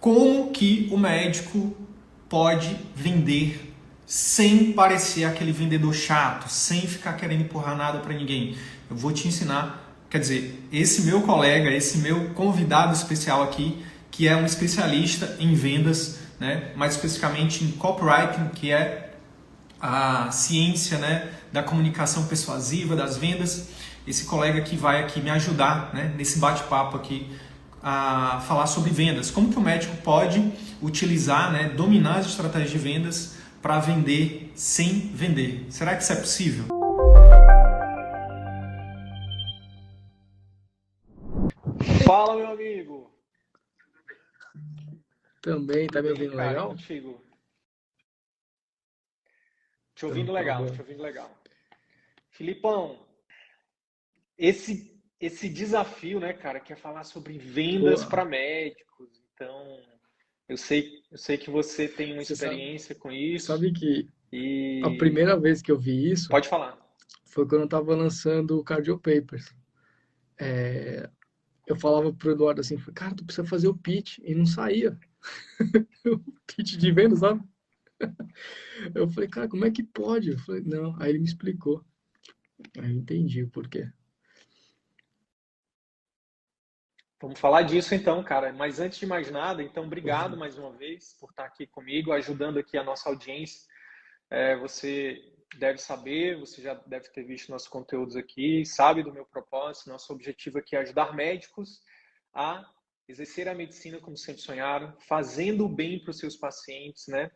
como que o médico pode vender sem parecer aquele vendedor chato, sem ficar querendo empurrar nada para ninguém. Eu vou te ensinar, quer dizer, esse meu colega, esse meu convidado especial aqui, que é um especialista em vendas, né, mais especificamente em copywriting, que é a ciência, né, da comunicação persuasiva, das vendas. Esse colega que vai aqui me ajudar, né, nesse bate-papo aqui a falar sobre vendas. Como que o médico pode utilizar, né, dominar as estratégias de vendas para vender sem vender. Será que isso é possível? Fala, meu amigo. Também, Tudo tá me bem, ouvindo cara? E legal? contigo? Te Então, ouvindo tá legal, bom. te ouvindo legal. Filipão, esse desafio, né, cara, que é falar sobre Pô, vendas para médicos. Então, eu sei que você tem uma você sabe, experiência com isso sabe que a e primeira vez que eu vi isso pode falar. foi quando eu tava lançando o Cardio Papers. Eu falava pro Eduardo assim, cara, tu precisa fazer o pitch, e não saía. O pitch de venda, sabe? Eu falei, cara, como é que pode? Eu falei, não. Aí ele me explicou. Aí eu entendi o porquê. Vamos falar disso então, cara. Mas antes de mais nada, então, obrigado Uhum. mais uma vez por estar aqui comigo, ajudando aqui a nossa audiência. Você deve saber, você já deve ter visto nossos conteúdos aqui, sabe do meu propósito. Nosso objetivo aqui é ajudar médicos a exercer a medicina como sempre sonharam, fazendo o bem para os seus pacientes, né?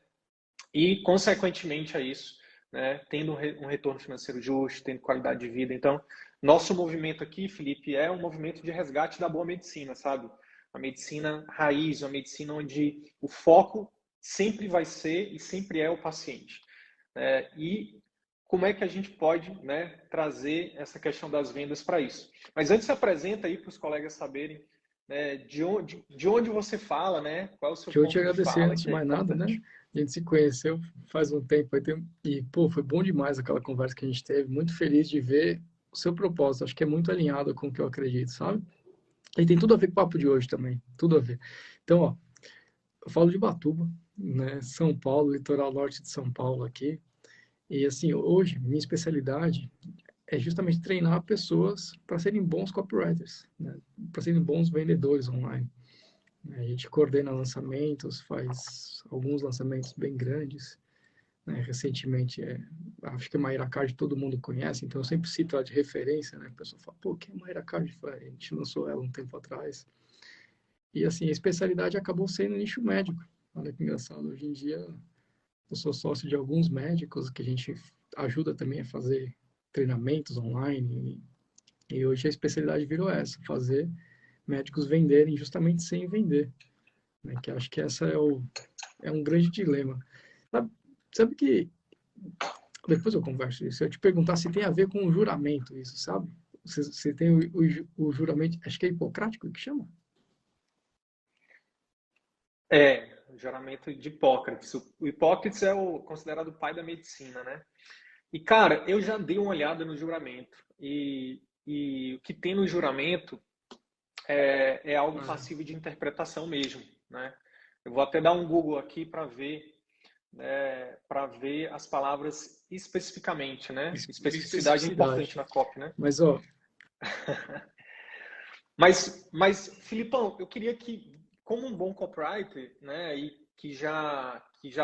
E, consequentemente a isso, né, tendo um retorno financeiro justo, tendo qualidade de vida. Então, nosso movimento aqui, Felipe, é um movimento de resgate da boa medicina, sabe? A medicina raiz, uma medicina onde o foco sempre vai ser e sempre é o paciente. E como é que a gente pode, né, trazer essa questão das vendas para isso? Mas antes se apresenta aí para os colegas saberem, né, de onde você fala, né? Qual é o seu Deixa eu te ponto de agradecer fala, antes de que é mais nada, né? importante. A gente se conheceu faz um tempo e, pô, foi bom demais aquela conversa que a gente teve. Muito feliz de ver o seu propósito. Acho que é muito alinhado com o que eu acredito, sabe? E tem tudo a ver com o papo de hoje também. Tudo a ver. Então, ó, eu falo de Batuba, né? São Paulo, litoral norte de São Paulo aqui. E assim, hoje, minha especialidade é justamente treinar pessoas para serem bons copywriters, né? Para serem bons vendedores online. A gente coordena lançamentos, faz alguns lançamentos bem grandes, né? Recentemente, acho que a Mayra Card todo mundo conhece, então eu sempre cito ela de referência, né? A pessoa fala, pô, quem é a Mayra Card? A gente lançou ela um tempo atrás. E assim, a especialidade acabou sendo nicho médico. Olha que engraçado, hoje em dia eu sou sócio de alguns médicos que a gente ajuda também a fazer treinamentos online. E hoje a especialidade virou essa, fazer médicos venderem justamente sem vender, né? Que acho que essa é um grande dilema. Sabe, sabe que depois eu converso isso. Eu te perguntar se tem a ver com o juramento isso, sabe? Você tem o juramento, acho que é hipocrático que chama? O juramento de Hipócrates. O Hipócrates é o considerado o pai da medicina, né? E, cara, eu já dei uma olhada no juramento. E o que tem no juramento é algo Ah, passivo de interpretação mesmo, né? Eu vou até dar um Google aqui para ver as palavras especificamente, né? Especificidade é importante especificidade. na copy, né? Mas, ó, Mas Filipão, eu queria que, como um bom copywriter, né, e que já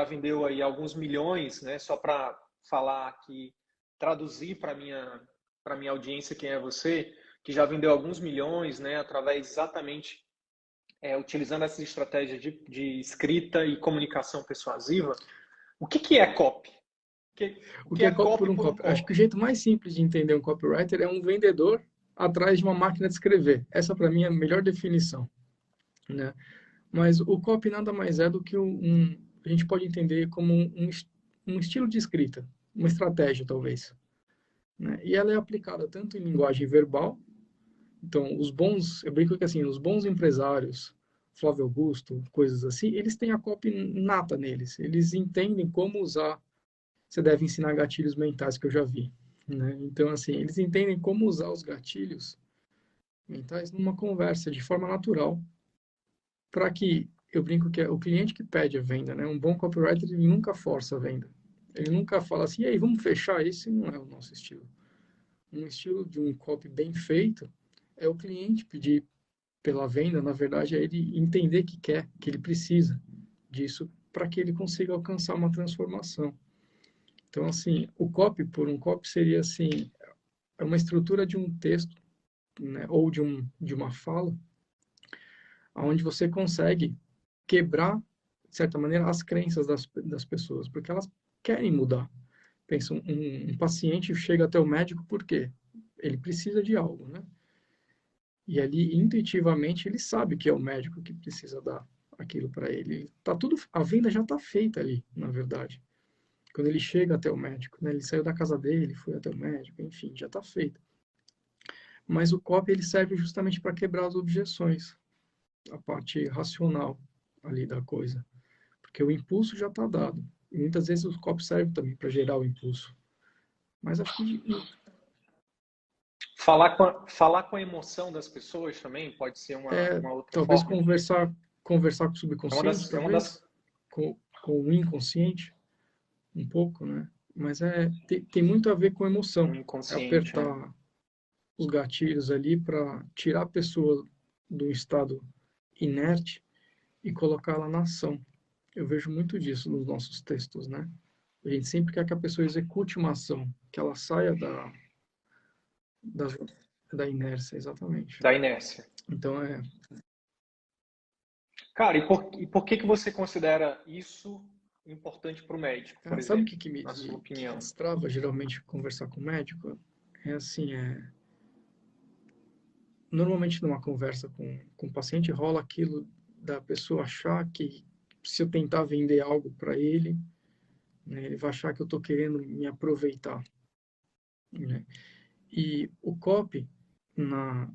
vendeu aí alguns milhões, né, só para falar aqui, traduzir para minha audiência quem é você, que já vendeu alguns milhões, né, através exatamente utilizando essas estratégias de escrita e comunicação persuasiva. O que é copy? O o que que é é copy copy por um por um copy? Acho que o copy? jeito mais simples de entender um copywriter é um vendedor atrás de uma máquina de escrever. Essa, para mim, é a melhor definição, né? Mas o copy nada mais é do que a gente pode entender como um estilo de escrita, uma estratégia, talvez, né? E ela é aplicada tanto em linguagem verbal, então eu brinco que assim, os bons empresários, Flávio Augusto, coisas assim, eles têm a copy nata neles, eles entendem como usar, você deve ensinar gatilhos mentais que eu já vi, né? Então, assim, eles entendem como usar os gatilhos mentais numa conversa de forma natural, para que eu brinco que é o cliente que pede a venda, né? Um bom copywriter, ele nunca força a venda. Ele nunca fala assim, e aí, vamos fechar? Esse não é o nosso estilo. Um estilo de um copy bem feito é o cliente pedir pela venda, na verdade, é ele entender que quer, que ele precisa disso para que ele consiga alcançar uma transformação. Então, assim, o copy por um copy seria assim, é uma estrutura de um texto, né, ou de uma fala, onde você consegue quebrar, de certa maneira, as crenças das pessoas, porque elas querem mudar. Pensa, um paciente chega até o médico por quê? Ele precisa de algo, né? E ali, intuitivamente, ele sabe que é o médico que precisa dar aquilo para ele. Tá tudo, a venda já está feita ali, na verdade. Quando ele chega até o médico, né? Ele saiu da casa dele, foi até o médico, enfim, já está feito. Mas o copy ele serve justamente para quebrar as objeções, a parte racional ali da coisa, porque o impulso já está dado. E muitas vezes o copy serve também para gerar o impulso. Mas acho que Falar com a emoção das pessoas também pode ser uma outra talvez forma. conversar com o É uma subconsciente, das, é uma talvez, das com o inconsciente, um pouco, né? Mas tem muito a ver com um emoção. É inconsciente, né? apertar os gatilhos ali para tirar a pessoa do estado inerte e colocá-la na ação. Eu vejo muito disso nos nossos textos, né? A gente sempre quer que a pessoa execute uma ação, que ela saia da, da inércia, exatamente. Da inércia. Então, Cara, e por que você considera isso importante para o médico, por sabe o exemplo, que, que na sua que opinião? destrava geralmente conversar com o médico? É assim, normalmente numa conversa com o paciente rola aquilo da pessoa achar que se eu tentar vender algo para ele, né, ele vai achar que eu estou querendo me aproveitar, né? E o copy na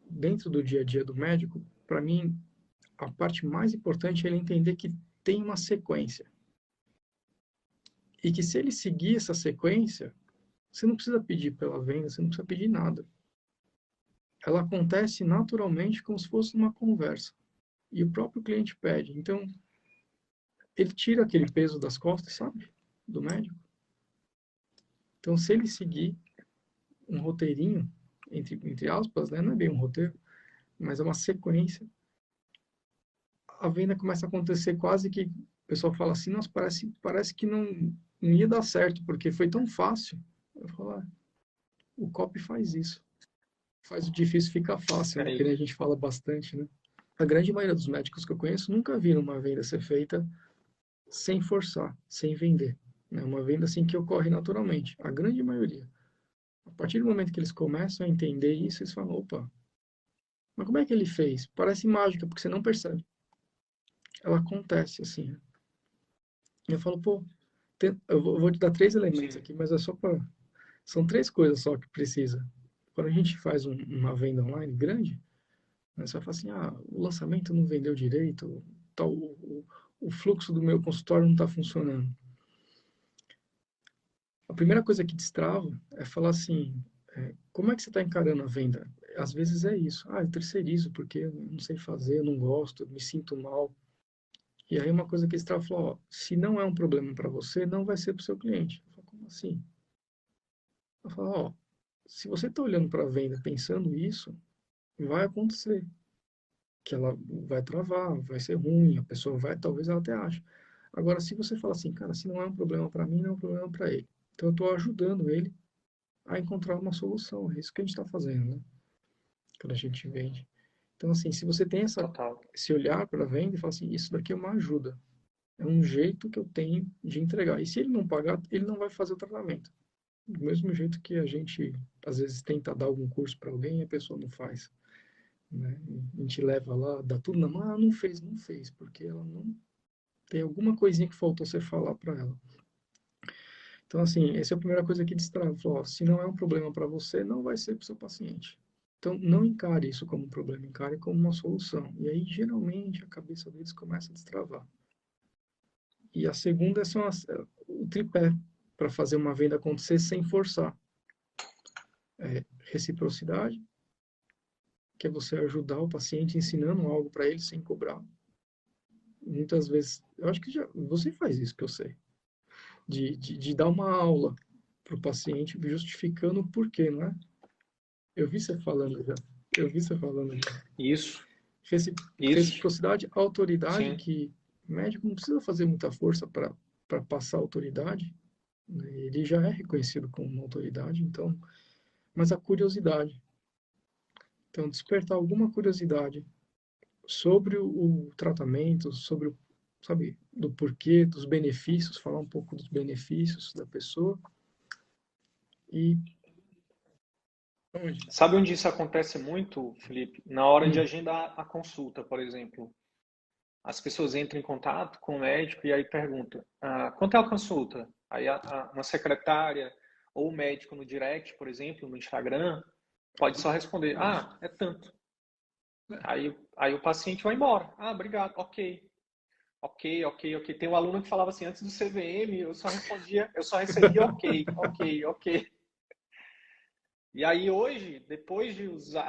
dentro do dia a dia do médico, para mim, a parte mais importante é ele entender que tem uma sequência. E que se ele seguir essa sequência, você não precisa pedir pela venda, você não precisa pedir nada. Ela acontece naturalmente como se fosse uma conversa. E o próprio cliente pede. Então, ele tira aquele peso das costas, sabe? Do médico. Então, se ele seguir um roteirinho, entre aspas, né? Não é bem um roteiro, mas é uma sequência, a venda começa a acontecer quase que o pessoal fala assim, nossa, parece que não ia dar certo, porque foi tão fácil. Eu falo, o copy faz isso. Faz o difícil ficar fácil, né? Que nem a gente fala bastante, né? A grande maioria dos médicos que eu conheço nunca viram uma venda ser feita sem forçar, sem vender. Né? Uma venda assim que ocorre naturalmente. A grande maioria. A partir do momento que eles começam a entender isso, eles falam, opa, mas como é que ele fez? Parece mágica, porque você não percebe. Ela acontece assim. Né? E eu falo, pô, eu vou te dar 3 elementos Sim. aqui, mas é só para... São 3 coisas só que precisa. Quando a gente faz uma venda online grande, né, você vai falar assim, o lançamento não vendeu direito, tal, o fluxo do meu consultório não está funcionando. A primeira coisa que destrava é falar assim, como é que você está encarando a venda? Às vezes é isso. Eu terceirizo porque eu não sei fazer, eu não gosto, eu me sinto mal. E aí uma coisa que destrava fala, se não é um problema para você, não vai ser para o seu cliente. Eu falo, como assim? Eu falo, se você está olhando para a venda pensando isso, vai acontecer. Que ela vai travar, vai ser ruim, a pessoa vai, talvez ela até ache. Agora, se você fala assim, cara, se não é um problema para mim, não é um problema para ele. Então, eu estou ajudando ele a encontrar uma solução. É isso que a gente está fazendo, né? Quando a gente vende. Então, assim, se você tem Total. esse olhar para a venda e fala assim, isso daqui é uma ajuda. É um jeito que eu tenho de entregar. E se ele não pagar, ele não vai fazer o tratamento. Do mesmo jeito que a gente, às vezes, tenta dar algum curso para alguém e a pessoa não faz. Né? A gente leva lá, dá tudo na mão, não fez, porque ela não tem alguma coisinha que faltou você falar para ela. Então, assim, essa é a primeira coisa que destrava. Se não é um problema para você, não vai ser para o seu paciente. Então, não encare isso como um problema, encare como uma solução. E aí, geralmente, a cabeça deles começa a destravar. E a segunda são o tripé, para fazer uma venda acontecer sem forçar. Reciprocidade, que é você ajudar o paciente ensinando algo para ele sem cobrar. muitas vezes, eu acho que já, você faz isso que eu sei, de dar uma aula para o paciente justificando o porquê, não é? Eu vi você falando já. Eu vi você falando já. Isso, Reci- isso, Reciprocidade, autoridade, sim. que o médico não precisa fazer muita força para passar autoridade, né? Ele já é reconhecido como uma autoridade, então, mas a curiosidade. Então, despertar alguma curiosidade sobre o tratamento, sobre o, sabe, do porquê, dos benefícios, falar um pouco dos benefícios da pessoa e onde? Sabe onde isso acontece muito, Felipe? Na hora de Hum, agendar a consulta, por exemplo. As pessoas entram em contato com o médico e aí perguntam, quanto é a consulta? Aí uma secretária ou o médico no direct, por exemplo, no Instagram, pode só responder, é tanto. Aí o paciente vai embora. Obrigado, ok. Ok, ok, ok. Tem um aluno que falava assim, antes do CVM, eu só recebia ok, ok, ok. E aí hoje, depois de usar,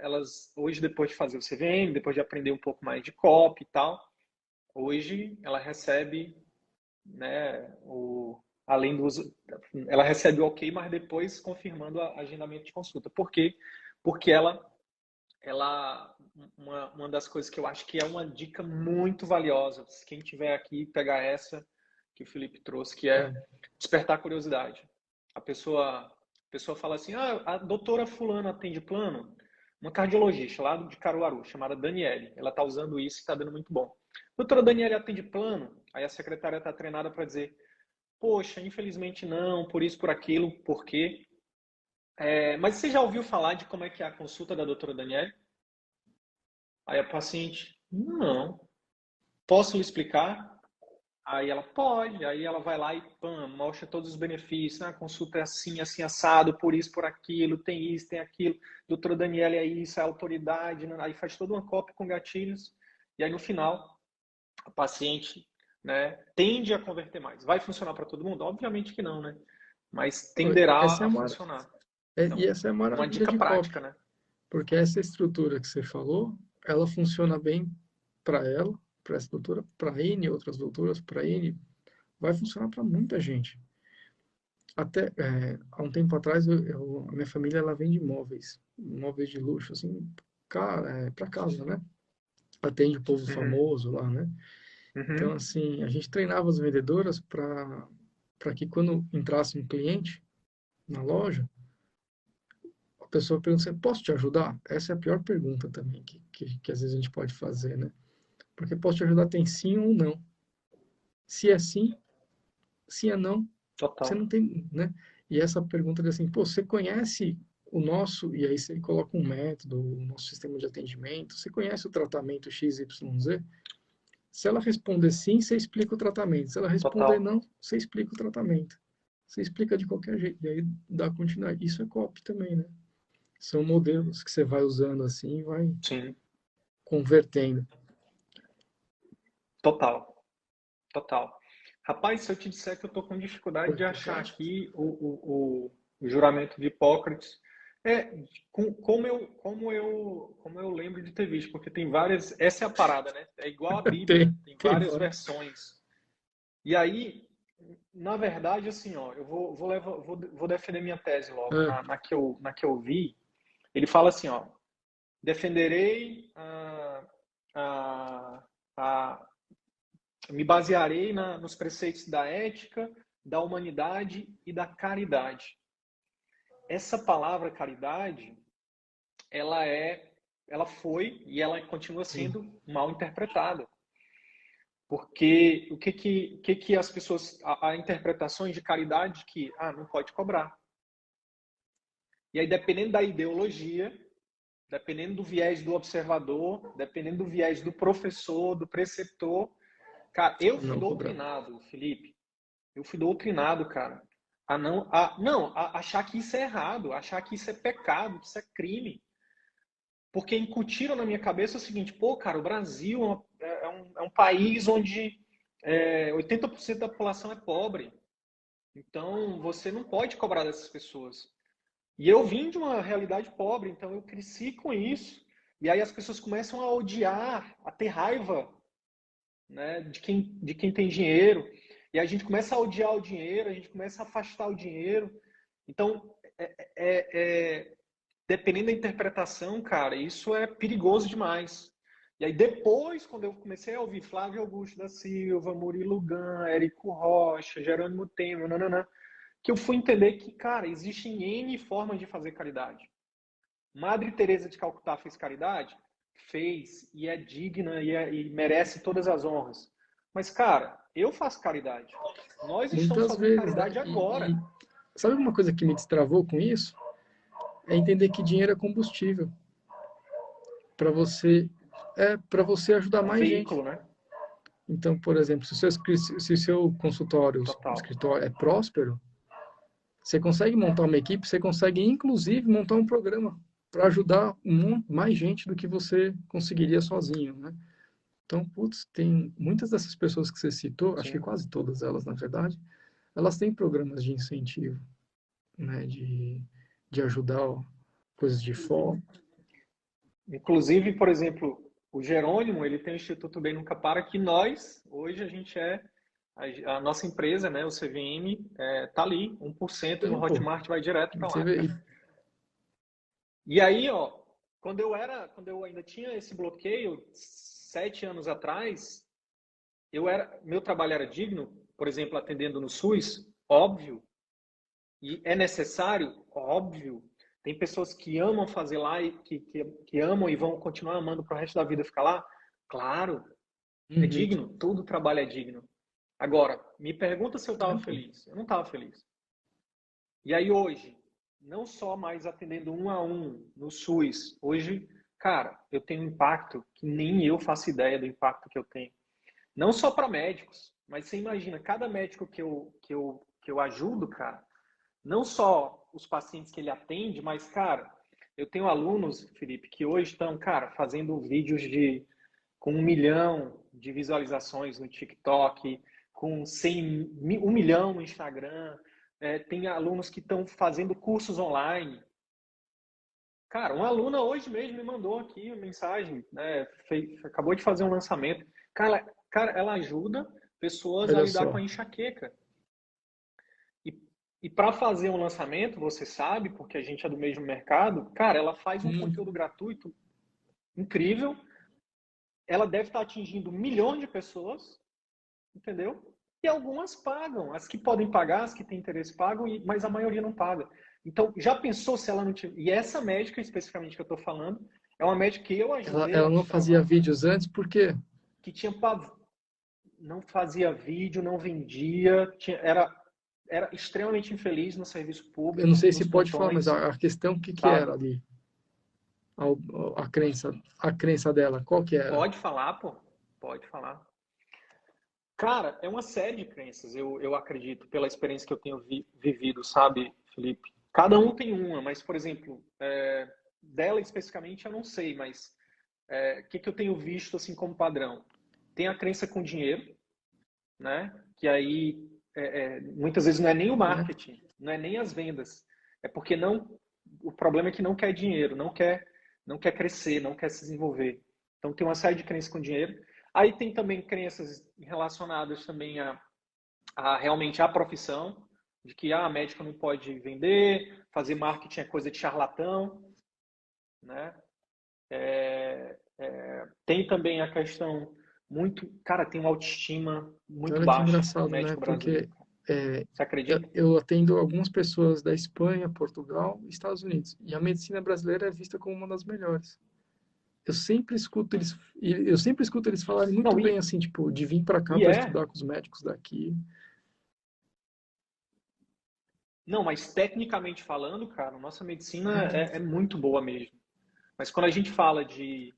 elas hoje depois de fazer o CVM, depois de aprender um pouco mais de copy e tal, hoje ela recebe, né, além do uso, ela recebe o ok, mas depois confirmando o agendamento de consulta. Por quê? Porque uma das coisas que eu acho que é uma dica muito valiosa, quem tiver aqui pegar essa que o Felipe trouxe, que é é, despertar curiosidade. A pessoa fala assim, a doutora fulana atende plano? Uma cardiologista lá de Caruaru, chamada Daniele. Ela está usando isso e está dando muito bom. Doutora Daniele atende plano? Aí a secretária está treinada para dizer, poxa, infelizmente não, por isso, por aquilo, por quê? Mas você já ouviu falar de como é que é a consulta da doutora Daniele? Aí a paciente, não. Posso lhe explicar? Aí ela pode, aí ela vai lá e pam, mostra todos os benefícios. A consulta é assim, assim, assado, por isso, por aquilo, tem isso, tem aquilo. Doutora Daniela é isso, é autoridade. Né? Aí faz toda uma cópia com gatilhos. E aí no final, a paciente, né, tende a converter mais. Vai funcionar para todo mundo? Obviamente que não, né? Mas essa tenderá é a a funcionar. e Então, essa é a uma maravilha dica de copy, prática, né? porque essa estrutura que você falou, ela funciona bem para ela, para essa doutora, para N outras doutoras, para N, vai funcionar para muita gente. Até há um tempo atrás, a minha família ela vende móveis de luxo, assim, para casa, né? Atende o povo Uhum, famoso lá, né? Então, uhum, assim, a gente treinava as vendedoras para que quando entrasse um cliente na loja, a pessoa pergunta assim, posso te ajudar? Essa é a pior pergunta também que às vezes a gente pode fazer, né? Porque posso te ajudar tem sim ou não. Se é sim, se é não, você total. não tem, né? E essa pergunta de assim, pô, você conhece o nosso, e aí você coloca um método, o nosso sistema de atendimento, você conhece o tratamento XYZ? Se ela responder sim, você explica o tratamento. Se ela responder Total. não, você explica o tratamento. Você explica de qualquer jeito, e aí dá continuidade. Isso é copy também, né? São modelos que você vai usando assim e vai Sim, convertendo. total. Total. Rapaz, se eu te disser que eu estou com dificuldade de Porque achar você aqui o juramento de Hipócrates, é como eu lembro de ter visto, porque tem várias. Essa é a parada, né? É igual a Bíblia, tem tem várias vários. versões. E aí, na verdade, assim, ó, eu vou defender minha tese logo. Ah, Na que eu vi, ele fala assim, ó, defenderei a, a, me basearei nos preceitos da ética, da humanidade e da caridade. Essa palavra caridade, ela ela foi e ela continua sim. sendo mal interpretada. Porque o que as pessoas, há interpretações de caridade que, não pode cobrar. E aí, dependendo da ideologia, dependendo do viés do observador, dependendo do viés do professor, do preceptor, cara, eu fui Não cobrar. doutrinado, Felipe. Eu fui doutrinado, cara, a achar que isso é errado, achar que isso é pecado, que isso é crime. Porque incutiram na minha cabeça o seguinte, pô, cara, o Brasil é um país onde 80% da população é pobre. Então, você não pode cobrar dessas pessoas. E eu vim de uma realidade pobre, então eu cresci com isso. E aí as pessoas começam a odiar, a ter raiva né? De quem tem dinheiro. E a gente começa a odiar o dinheiro, a gente começa a afastar o dinheiro. Então, dependendo da interpretação, cara, isso é perigoso demais. E aí depois, quando eu comecei a ouvir Flávio Augusto da Silva, Murilo Gun, Érico Rocha, Jerônimo Temer, nananã, que eu fui entender que, cara, existem N formas de fazer caridade. Madre Teresa de Calcutá fez caridade? Fez, e é digna e merece todas as honras. Mas, cara, eu faço caridade. Nós estamos Muitas fazendo vezes, né? caridade agora. Sabe uma coisa que me destravou com isso? É entender que dinheiro é combustível para você ajudar É um mais gente. veículo, né? Então, por exemplo, se o seu consultório, Total. escritório é próspero, você consegue montar uma equipe, você consegue inclusive montar um programa para ajudar mais gente do que você conseguiria sozinho, né? Então, putz, tem muitas dessas pessoas que você citou, acho que Sim. quase todas elas, na verdade, elas têm programas de incentivo, né? De ajudar coisas de fora. Inclusive, por exemplo, o Jerônimo, ele tem o Instituto Bem Nunca Para, que nós, hoje, a gente a nossa empresa, né, o CVM, tá ali, 1% no Então, pô, Hotmart vai direto para você lá, vê, cara. E aí, ó, quando eu ainda tinha esse bloqueio, 7 anos atrás, meu trabalho era digno, por exemplo, atendendo no SUS, óbvio, e é necessário, óbvio. Tem pessoas que amam fazer lá e que amam e vão continuar amando para o resto da vida ficar lá. Claro, é uhum, digno, todo trabalho é digno. Agora, me pergunta se eu estava pô, feliz. Eu não estava feliz. E aí hoje, não só mais atendendo um a um no SUS, hoje, cara, eu tenho um impacto que nem eu faço ideia do impacto que eu tenho. Não só para médicos, mas você imagina, cada médico que eu ajudo, cara, não só os pacientes que ele atende, mas, cara, eu tenho alunos, Felipe, que hoje estão, cara, fazendo vídeos com 1 milhão de visualizações no TikTok, com 1 milhão no Instagram. Tem alunos que estão fazendo cursos online. Cara, uma aluna hoje mesmo me mandou aqui uma mensagem, né, acabou de fazer um lançamento. Cara, ela ajuda pessoas a olha lidar com só. a enxaqueca. E para fazer um lançamento, você sabe, porque a gente é do mesmo mercado, cara, ela faz um Hum, conteúdo gratuito incrível. Ela deve estar atingindo milhões de pessoas, entendeu? E algumas pagam. As que podem pagar, as que têm interesse pagam, mas a maioria não paga. Então, já pensou se ela não tiver. E essa médica, especificamente que eu estou falando, é uma médica que eu ajudei ela a não fazia destravar. vídeos antes porque Que não fazia vídeo, não vendia, era extremamente infeliz no serviço eu não público, sei se nos pode falar, mas plantões, a questão o que que sabe? era ali? A crença dela, qual que era? Pode falar, pô. Pode falar. Cara, é uma série de crenças, eu acredito, pela experiência que eu tenho vivido, sabe, Felipe? Cada um tem uma, mas, por exemplo, dela especificamente eu não sei, mas o que eu tenho visto assim como padrão? Tem a crença com dinheiro, né? Que aí muitas vezes não é nem o Né? marketing, não é nem as vendas, é porque não. O problema é que não quer dinheiro, não quer crescer, não quer se desenvolver. Então tem uma série de crenças com dinheiro. Aí tem também crenças relacionadas também a realmente a profissão, de que médico não pode vender, fazer marketing é coisa de charlatão, né? Tem também a questão cara, tem uma autoestima muito Olha que baixa o engraçado, né? médico brasileiro. Porque é, Você eu, acredita? eu atendo algumas pessoas da Espanha, Portugal e Estados Unidos. E a medicina brasileira é vista como uma das melhores. Eu sempre escuto eles falarem muito Não, bem assim, tipo, de vir para cá e para é. estudar com os médicos daqui. Não, mas tecnicamente falando, cara, nossa medicina Uhum. é muito boa mesmo. Mas quando a gente fala de.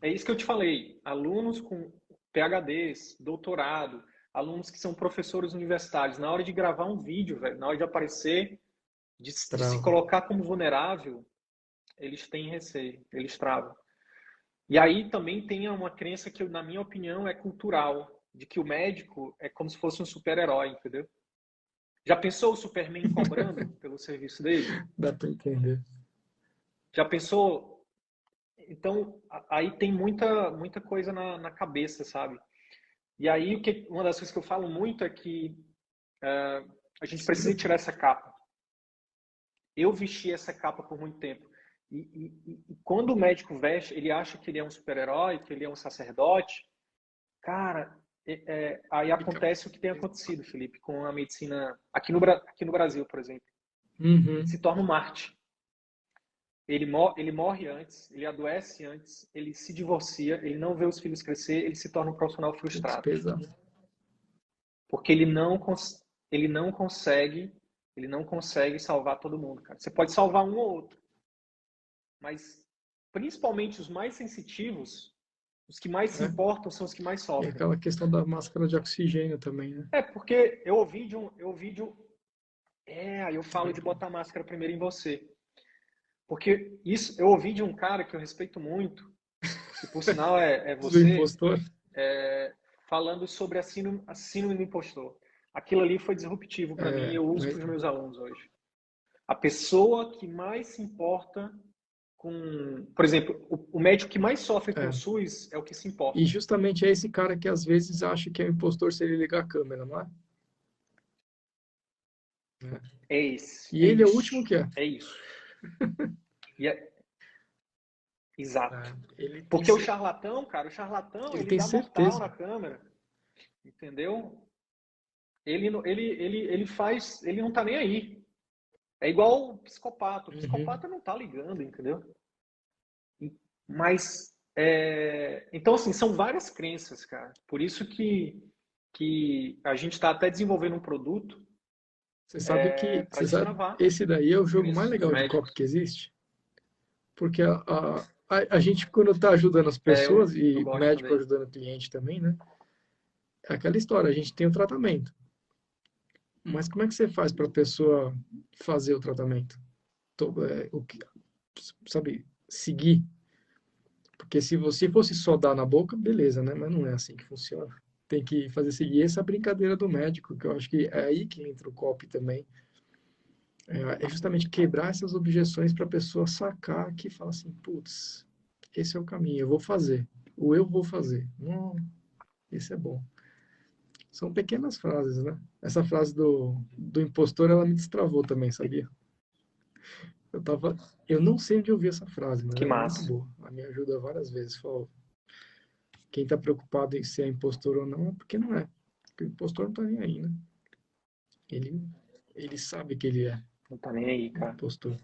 É isso que eu te falei. Alunos com PhDs, doutorado, alunos que são professores universitários, na hora de gravar um vídeo, velho, na hora de aparecer, de se Trava. colocar como vulnerável, eles têm receio, eles travam. E aí também tem uma crença que, na minha opinião, é cultural, de que o médico é como se fosse um super-herói, entendeu? Já pensou o Superman cobrando pelo serviço dele? Dá para entender. Já pensou? Então, aí tem muita coisa na cabeça, sabe? E aí, uma das coisas que eu falo muito é que a gente precisa tirar essa capa. Eu vesti essa capa por muito tempo. E quando o médico veste, ele acha que ele é um super-herói, que ele é um sacerdote. Cara, aí acontece o que tem acontecido, Felipe, com a medicina aqui no Brasil, por exemplo. Uhum. Se torna um Marte. Ele morre antes, ele adoece antes, ele se divorcia, ele não vê os filhos crescer, ele se torna um profissional frustrado. Despesa. Porque ele não consegue salvar todo mundo, cara. Você pode salvar um ou outro, mas principalmente os mais sensitivos, os que mais se importam são os que mais E sofrem. aquela questão da máscara de oxigênio também, né? Porque eu aí eu falo de botar a máscara primeiro em você. Porque isso eu ouvi de um cara que eu respeito muito, que por sinal é Do você, impostor. falando sobre a síndrome do impostor. Aquilo ali foi disruptivo para mim e eu uso para os meus alunos hoje. A pessoa que mais se importa com... Por exemplo, o médico que mais sofre com o SUS é o que se importa. E justamente é esse cara que às vezes acha que é um impostor se ele ligar a câmera, não é? É esse. E ele é o último que é. É isso. Exato. Porque o charlatão, cara, ele dá mortal na câmera. Entendeu? Ele faz, ele não tá nem aí. É igual o psicopata. O psicopata não tá ligando, entendeu? Mas, então assim, são várias crenças, cara. Por isso que a gente está até desenvolvendo um produto. Você sabe que destravar esse daí é o jogo mais legal de copo que existe? Porque a gente, quando está ajudando as pessoas, e o médico também ajudando o cliente também, né? É aquela história, a gente tem o tratamento. Mas como é que você faz para a pessoa fazer o tratamento? Sabe, seguir. Porque se você fosse só dar na boca, beleza, né? Mas não é assim que funciona. Tem que fazer seguir essa brincadeira do médico, que eu acho que é aí que entra o copy também. É justamente quebrar essas objeções para a pessoa sacar que fala assim, putz, esse é o caminho, eu vou fazer. Ou eu vou fazer. Esse é bom. São pequenas frases, né? Essa frase do impostor, ela me destravou também, sabia? Eu não sei onde eu vi essa frase, mas ela é muito boa. Ela me ajuda várias vezes. Falou, quem está preocupado em ser impostor ou não, é porque não é. Porque o impostor não está nem aí, né? Ele sabe que ele é. Não tá nem aí, cara. Impostor.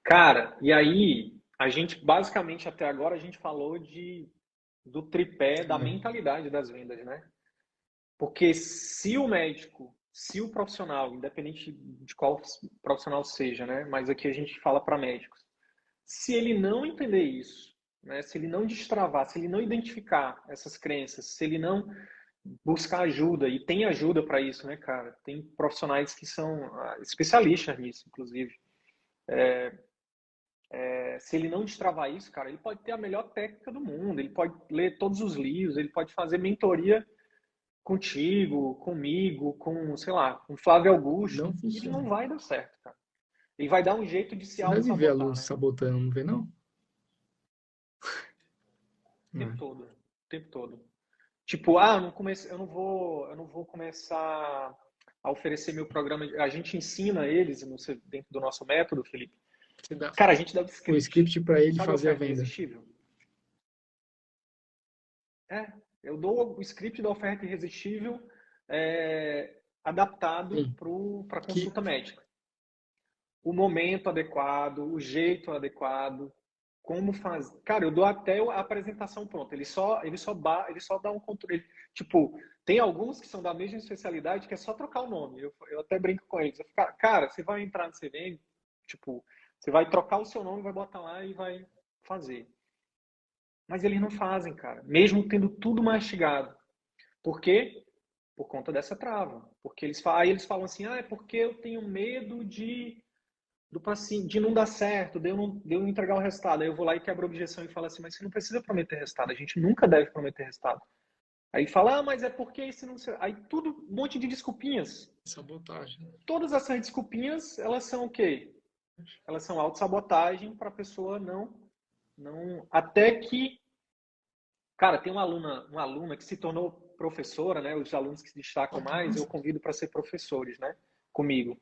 Cara, e aí, a gente, basicamente, até agora, a gente falou do tripé da mentalidade das vendas, né? Porque se o médico, se o profissional, independente de qual profissional seja, né? Mas aqui a gente fala para médicos. Se ele não entender isso, né? Se ele não destravar, se ele não identificar essas crenças, se ele não buscar ajuda, e tem ajuda para isso, né, cara? Tem profissionais que são especialistas nisso, inclusive. Se ele não destravar isso, cara, ele pode ter a melhor técnica do mundo, ele pode ler todos os livros, ele pode fazer mentoria contigo, comigo, com, sei lá, com Flávio Augusto. Não funciona. Ele não vai dar certo, cara. Ele vai dar um jeito de se auto-sabotar. Você deve ver alunos né? sabotando, não vê não? O tempo todo. Tipo, eu não vou começar a oferecer meu programa. A gente ensina eles dentro do nosso método, Felipe. Cara, a gente dá o script para ele fazer a venda. Irresistível? Eu dou o script da oferta irresistível adaptado para consulta médica. O momento adequado, o jeito adequado, como faz. Cara, eu dou até a apresentação pronta. Ele só dá um controle. Tipo, tem alguns que são da mesma especialidade que é só trocar o nome. Eu até brinco com eles. Cara, você vai entrar no CVM, tipo, você vai trocar o seu nome, vai botar lá e vai fazer. Mas eles não fazem, cara. Mesmo tendo tudo mastigado. Por quê? Por conta dessa trava. Porque aí eles falam assim, é porque eu tenho medo de não dar certo, de eu não entregar o resultado. Aí eu vou lá e quebro a objeção e falo assim, mas você não precisa prometer resultado. A gente nunca deve prometer resultado. Aí fala, mas é porque esse não... Aí tudo, um monte de desculpinhas. Sabotagem. Todas essas desculpinhas, elas são o quê? elas são autossabotagem para a pessoa até que, cara, tem uma aluna que se tornou professora, né? Os alunos que se destacam mais, eu convido para ser professores, né? Comigo.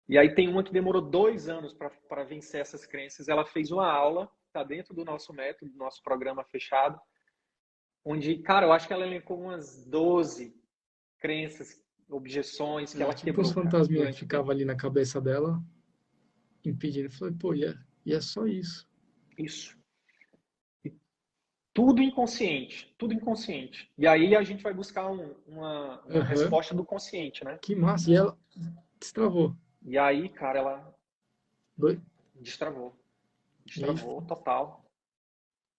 E aí tem uma que demorou 2 anos para vencer essas crenças. Ela fez uma aula, está dentro do nosso método, do nosso programa fechado, onde, cara, eu acho que ela elencou umas 12 crenças, objeções que ela Tipo os quebrou, cara, fantasminhas que durante o tempo. ficavam ali na cabeça dela, impedindo. Eu falei, pô, e é só isso. Isso. E tudo inconsciente, tudo inconsciente. E aí a gente vai buscar uma Aham. resposta do consciente, né? Que massa. E ela destravou. E aí, cara, ela Doi- destravou. E aí, Destravou total.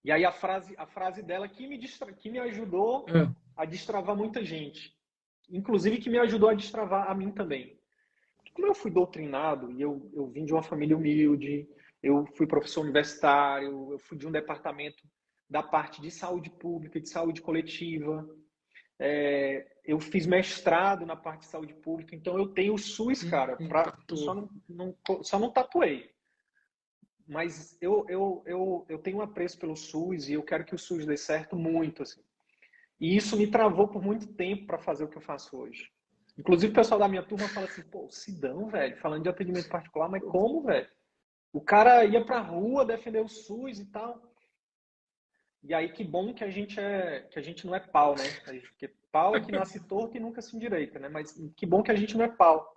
E aí a frase dela que me ajudou ah, a destravar muita gente. Inclusive que me ajudou a destravar a mim também. Como eu fui doutrinado e eu vim de uma família humilde, eu fui professor universitário, eu fui de um departamento da parte de saúde pública e de saúde coletiva, eu fiz mestrado na parte de saúde pública, então eu tenho o SUS, cara, eu impactou. só não tatuei. Mas eu tenho um apreço pelo SUS e eu quero que o SUS dê certo muito, assim. E isso me travou por muito tempo para fazer o que eu faço hoje. Inclusive, o pessoal da minha turma fala assim, pô, Sidão, velho, falando de atendimento particular, mas como, velho? O cara ia pra rua defender o SUS e tal. E aí, que bom que que a gente não é pau, né? Porque pau é que nasce torto e nunca se endireita, né? Mas que bom que a gente não é pau.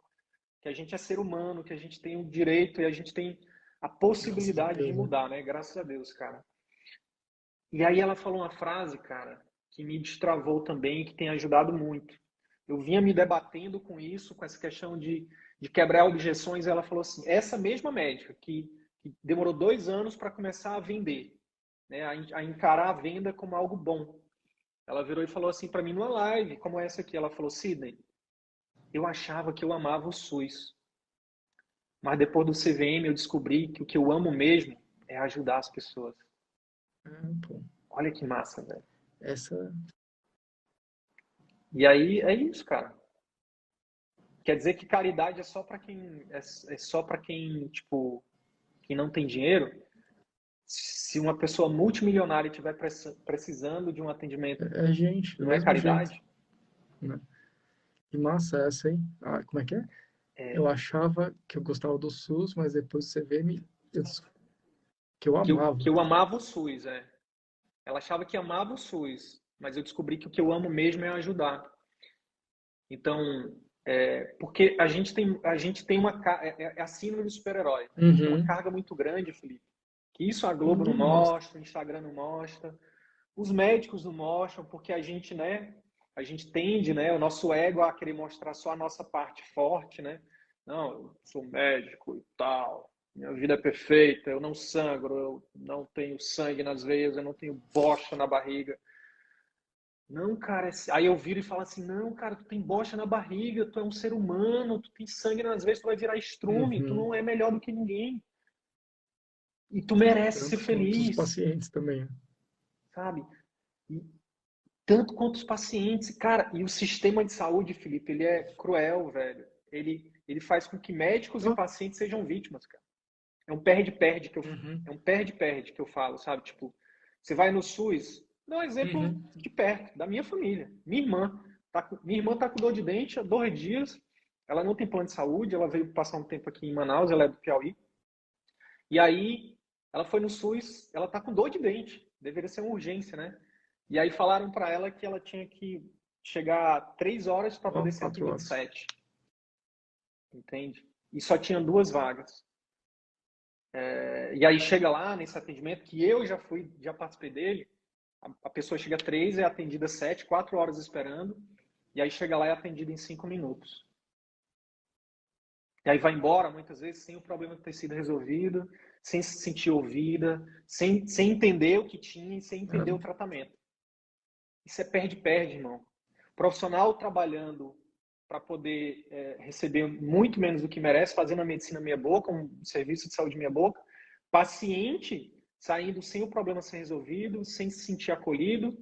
Que a gente é ser humano, que a gente tem o direito e a gente tem a Graças a possibilidade de Deus, né? mudar, né? Graças a Deus, cara. E aí ela falou uma frase, cara, que me destravou também, que tem ajudado muito. Eu vinha me debatendo com isso, com essa questão de quebrar objeções, e ela falou assim, essa mesma médica que demorou 2 anos para começar a vender, né, a encarar a venda como algo bom. Ela virou e falou assim para mim numa live, como essa aqui, ela falou, Sidney, eu achava que eu amava o SUS, mas depois do CVM eu descobri que o que eu amo mesmo é ajudar as pessoas. Pô, Olha que massa, velho. essa. E aí é isso, cara. Quer dizer que caridade é só para quem é só para quem, tipo, quem não tem dinheiro? Se uma pessoa multimilionária estiver precisando de um atendimento, É gente, do não é mesmo jeito, caridade? né? Que massa essa, hein? Ah, como é que é? Eu É, achava que eu gostava do SUS, mas depois você vê, que eu que amava. eu amava o SUS, é. Ela achava que amava o SUS, mas eu descobri que o que eu amo mesmo é ajudar. Então, porque a gente tem é a síndrome do super-herói. A gente tem uma Uhum. carga muito grande, Felipe. Que isso a Globo não Ninguém mostra. mostra, o Instagram não mostra. Os médicos não mostram porque a gente, né, a gente tende, né, o nosso ego a querer mostrar só a nossa parte forte, né? Não, eu sou médico e tal, minha vida é perfeita, eu não sangro, eu não tenho sangue nas veias, eu não tenho bosta na barriga. Não, cara, aí eu viro e falo assim, não, cara, tu tem bosta na barriga, tu é um ser humano, tu tem sangue nas veias, tu vai virar estrume, tu Uhum. não é melhor do que ninguém. E tu merece ser Tanto quanto os feliz, pacientes também, né? sabe? E tanto quanto os pacientes, cara, e o sistema de saúde, Felipe, ele é cruel, velho. Ele faz com que médicos e Ah, pacientes sejam vítimas, cara. É um perde-perde uhum. é um perde-perde que eu falo, sabe? Tipo, você vai no SUS, dá um exemplo Uhum. de perto, da minha família. Minha irmã tá com dor de dente há 2 dias. Ela não tem plano de saúde, ela veio passar um tempo aqui em Manaus, ela é do Piauí. E aí, ela foi no SUS, ela tá com dor de dente. Deveria ser uma urgência, né? E aí falaram para ela que ela tinha que chegar 3 horas para Ó, poder ser 4 horas. 7, entende? E só tinha 2 vagas. E aí chega lá nesse atendimento, que eu já participei dele, a pessoa chega 3, é atendida 7, 4 horas esperando, e aí chega lá e é atendida em 5 minutos. E aí vai embora, muitas vezes, sem o problema ter sido resolvido, sem se sentir ouvida, sem entender o que tinha e sem entender o É, tratamento. Isso é perde-perde, irmão. Profissional trabalhando para poder receber muito menos do que merece, fazendo a medicina meia boca, um serviço de saúde meia boca. Paciente saindo sem o problema ser resolvido, sem se sentir acolhido,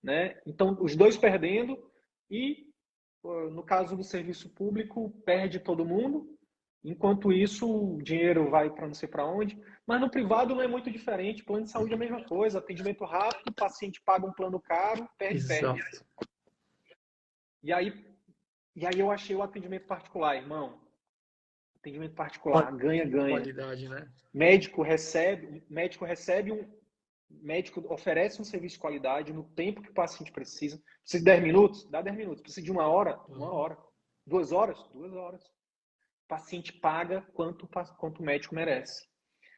né? Então, os dois perdendo e, no caso do serviço público, perde todo mundo Enquanto isso, o dinheiro vai para não sei para onde. Mas no privado não é muito diferente. Plano de saúde é a mesma coisa. Atendimento rápido, o paciente paga um plano caro, perde. Exato. E aí eu achei o atendimento particular, irmão. Atendimento particular, ganha. Qualidade, né? Médico oferece um serviço de qualidade no tempo que o paciente precisa. Precisa de 10 minutos? Dá 10 minutos. Precisa de 1 hora? 1 hora. 2 horas? 2 horas. O paciente paga quanto o médico merece.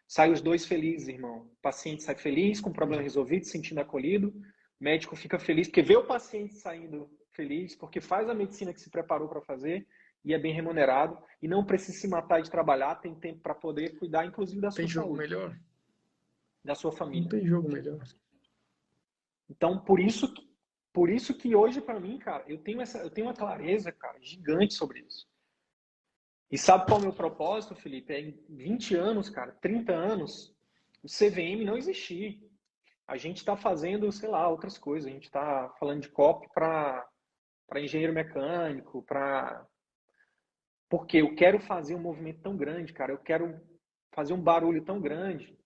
Sai os dois felizes, irmão. O paciente sai feliz, com o problema resolvido, se sentindo acolhido. O médico fica feliz porque vê o paciente saindo feliz, porque faz a medicina que se preparou para fazer e é bem remunerado. E não precisa se matar de trabalhar, tem tempo para poder cuidar, inclusive, da sua Tem jogo saúde, melhor? da sua Não família. tem jogo melhor. Então, por isso que hoje, para mim, cara, eu tenho uma clareza, cara, gigante sobre isso. E sabe qual é o meu propósito, Felipe? É em 20 anos, cara, 30 anos, o CVM não existir. A gente está fazendo, sei lá, outras coisas. A gente está falando de copy para engenheiro mecânico, porque eu quero fazer um movimento tão grande, cara. Eu quero fazer um barulho tão grande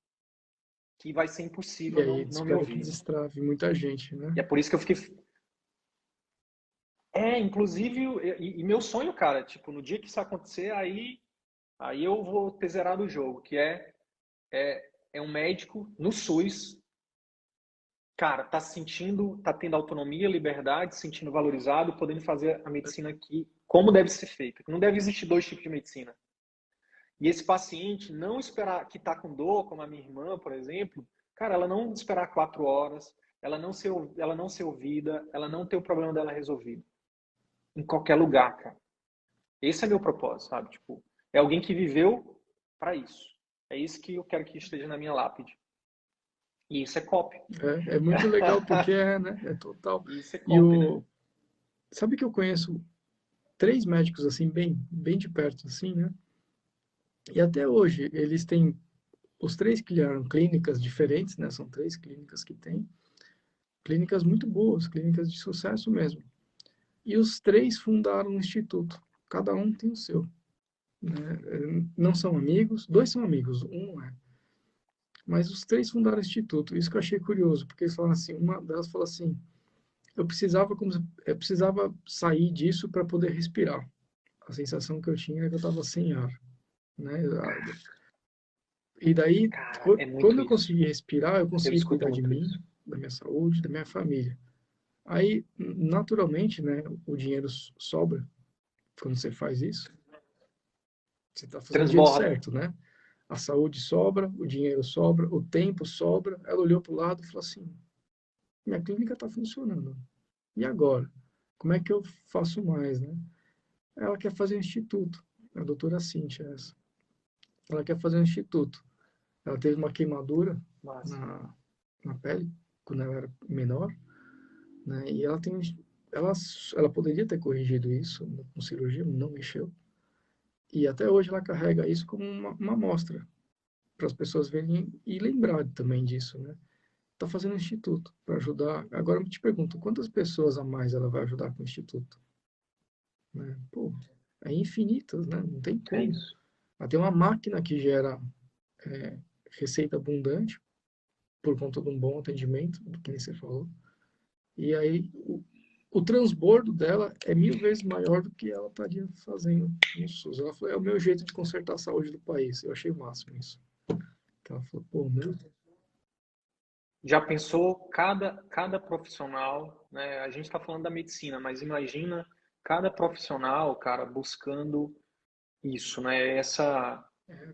que vai ser E impossível aí, não me espero que ouvir. destrave muita gente, né? E é por isso que eu fiquei... inclusive, e meu sonho, cara, tipo, no dia que isso acontecer, aí eu vou ter zerado o jogo, que é um médico no SUS, cara, tá tendo autonomia, liberdade, se sentindo valorizado, podendo fazer a medicina aqui como deve ser feita. Não deve existir 2 tipos de medicina. E esse paciente não esperar, que tá com dor, como a minha irmã, por exemplo, cara, ela não esperar 4 horas, ela não ser ouvida, ela não ter o problema dela resolvido. Em qualquer lugar, cara. Esse é meu propósito, sabe? Tipo, é alguém que viveu para isso. É isso que eu quero que esteja na minha lápide. E isso é copy. É muito legal porque né? É total. Isso é E copy, né? sabe que eu conheço 3 médicos assim bem de perto assim, né? E até hoje eles têm os 3 criaram clínicas diferentes, né? São 3 clínicas que tem, clínicas muito boas, clínicas de sucesso mesmo. E os 3 fundaram um instituto. Cada um tem o seu, né? Não são amigos, 2 são amigos, um não é. Mas os 3 fundaram o instituto. Isso que eu achei curioso, porque eles falaram assim, uma delas falou assim, eu precisava sair disso para poder respirar. A sensação que eu tinha era que eu estava sem ar, né? E daí, Cara, é quando muito eu isso. consegui respirar, eu Eu consegui escuto cuidar de muito mim, isso. da minha saúde, da minha família. Aí, naturalmente, né, o dinheiro sobra quando você faz isso. Você está fazendo do jeito Transborda. certo, né? A saúde sobra, o dinheiro sobra, o tempo sobra. Ela olhou para o lado e falou assim: minha clínica está funcionando. E agora? Como é que eu faço mais, né? Ela quer fazer um instituto. A doutora Cíntia, essa. Ela quer fazer um instituto. Ela teve uma queimadura Massa. na pele quando ela era menor, né? E ela poderia ter corrigido isso com cirurgia, não mexeu. E até hoje ela carrega isso como uma amostra para as pessoas verem e lembrar também disso, né? Está fazendo um instituto para ajudar. Agora eu te pergunto, quantas pessoas a mais ela vai ajudar com o instituto? Né? Pô, é infinitas, né? Não tem É como. isso. Ela tem uma máquina que gera receita abundante por conta de um bom atendimento, do que nem você falou. E aí o transbordo dela é 1000 vezes maior do que ela estaria fazendo no SUS. Ela falou, é o meu jeito de consertar a saúde do país. Eu achei o máximo isso. Então ela falou, pô, meu... Já pensou cada profissional, né? A gente está falando da medicina, mas imagina cada profissional, cara, buscando isso, né?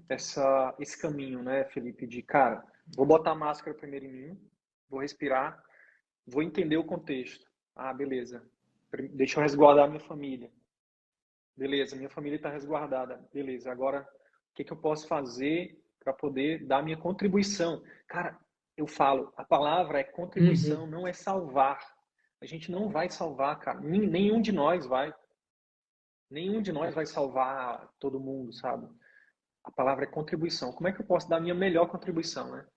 Esse caminho, né, Felipe, de, cara, vou botar a máscara primeiro em mim, vou respirar, vou entender o contexto. Ah, beleza. Deixa eu resguardar a minha família. Beleza, minha família está resguardada. Beleza, agora o que eu posso fazer para poder dar minha contribuição? Cara, eu falo, a palavra é Uhum. contribuição, não é salvar. A gente não vai salvar, cara. Nenhum de nós vai. Nenhum de nós vai salvar todo mundo, sabe? A palavra é contribuição. Como é que eu posso dar a minha melhor contribuição, né?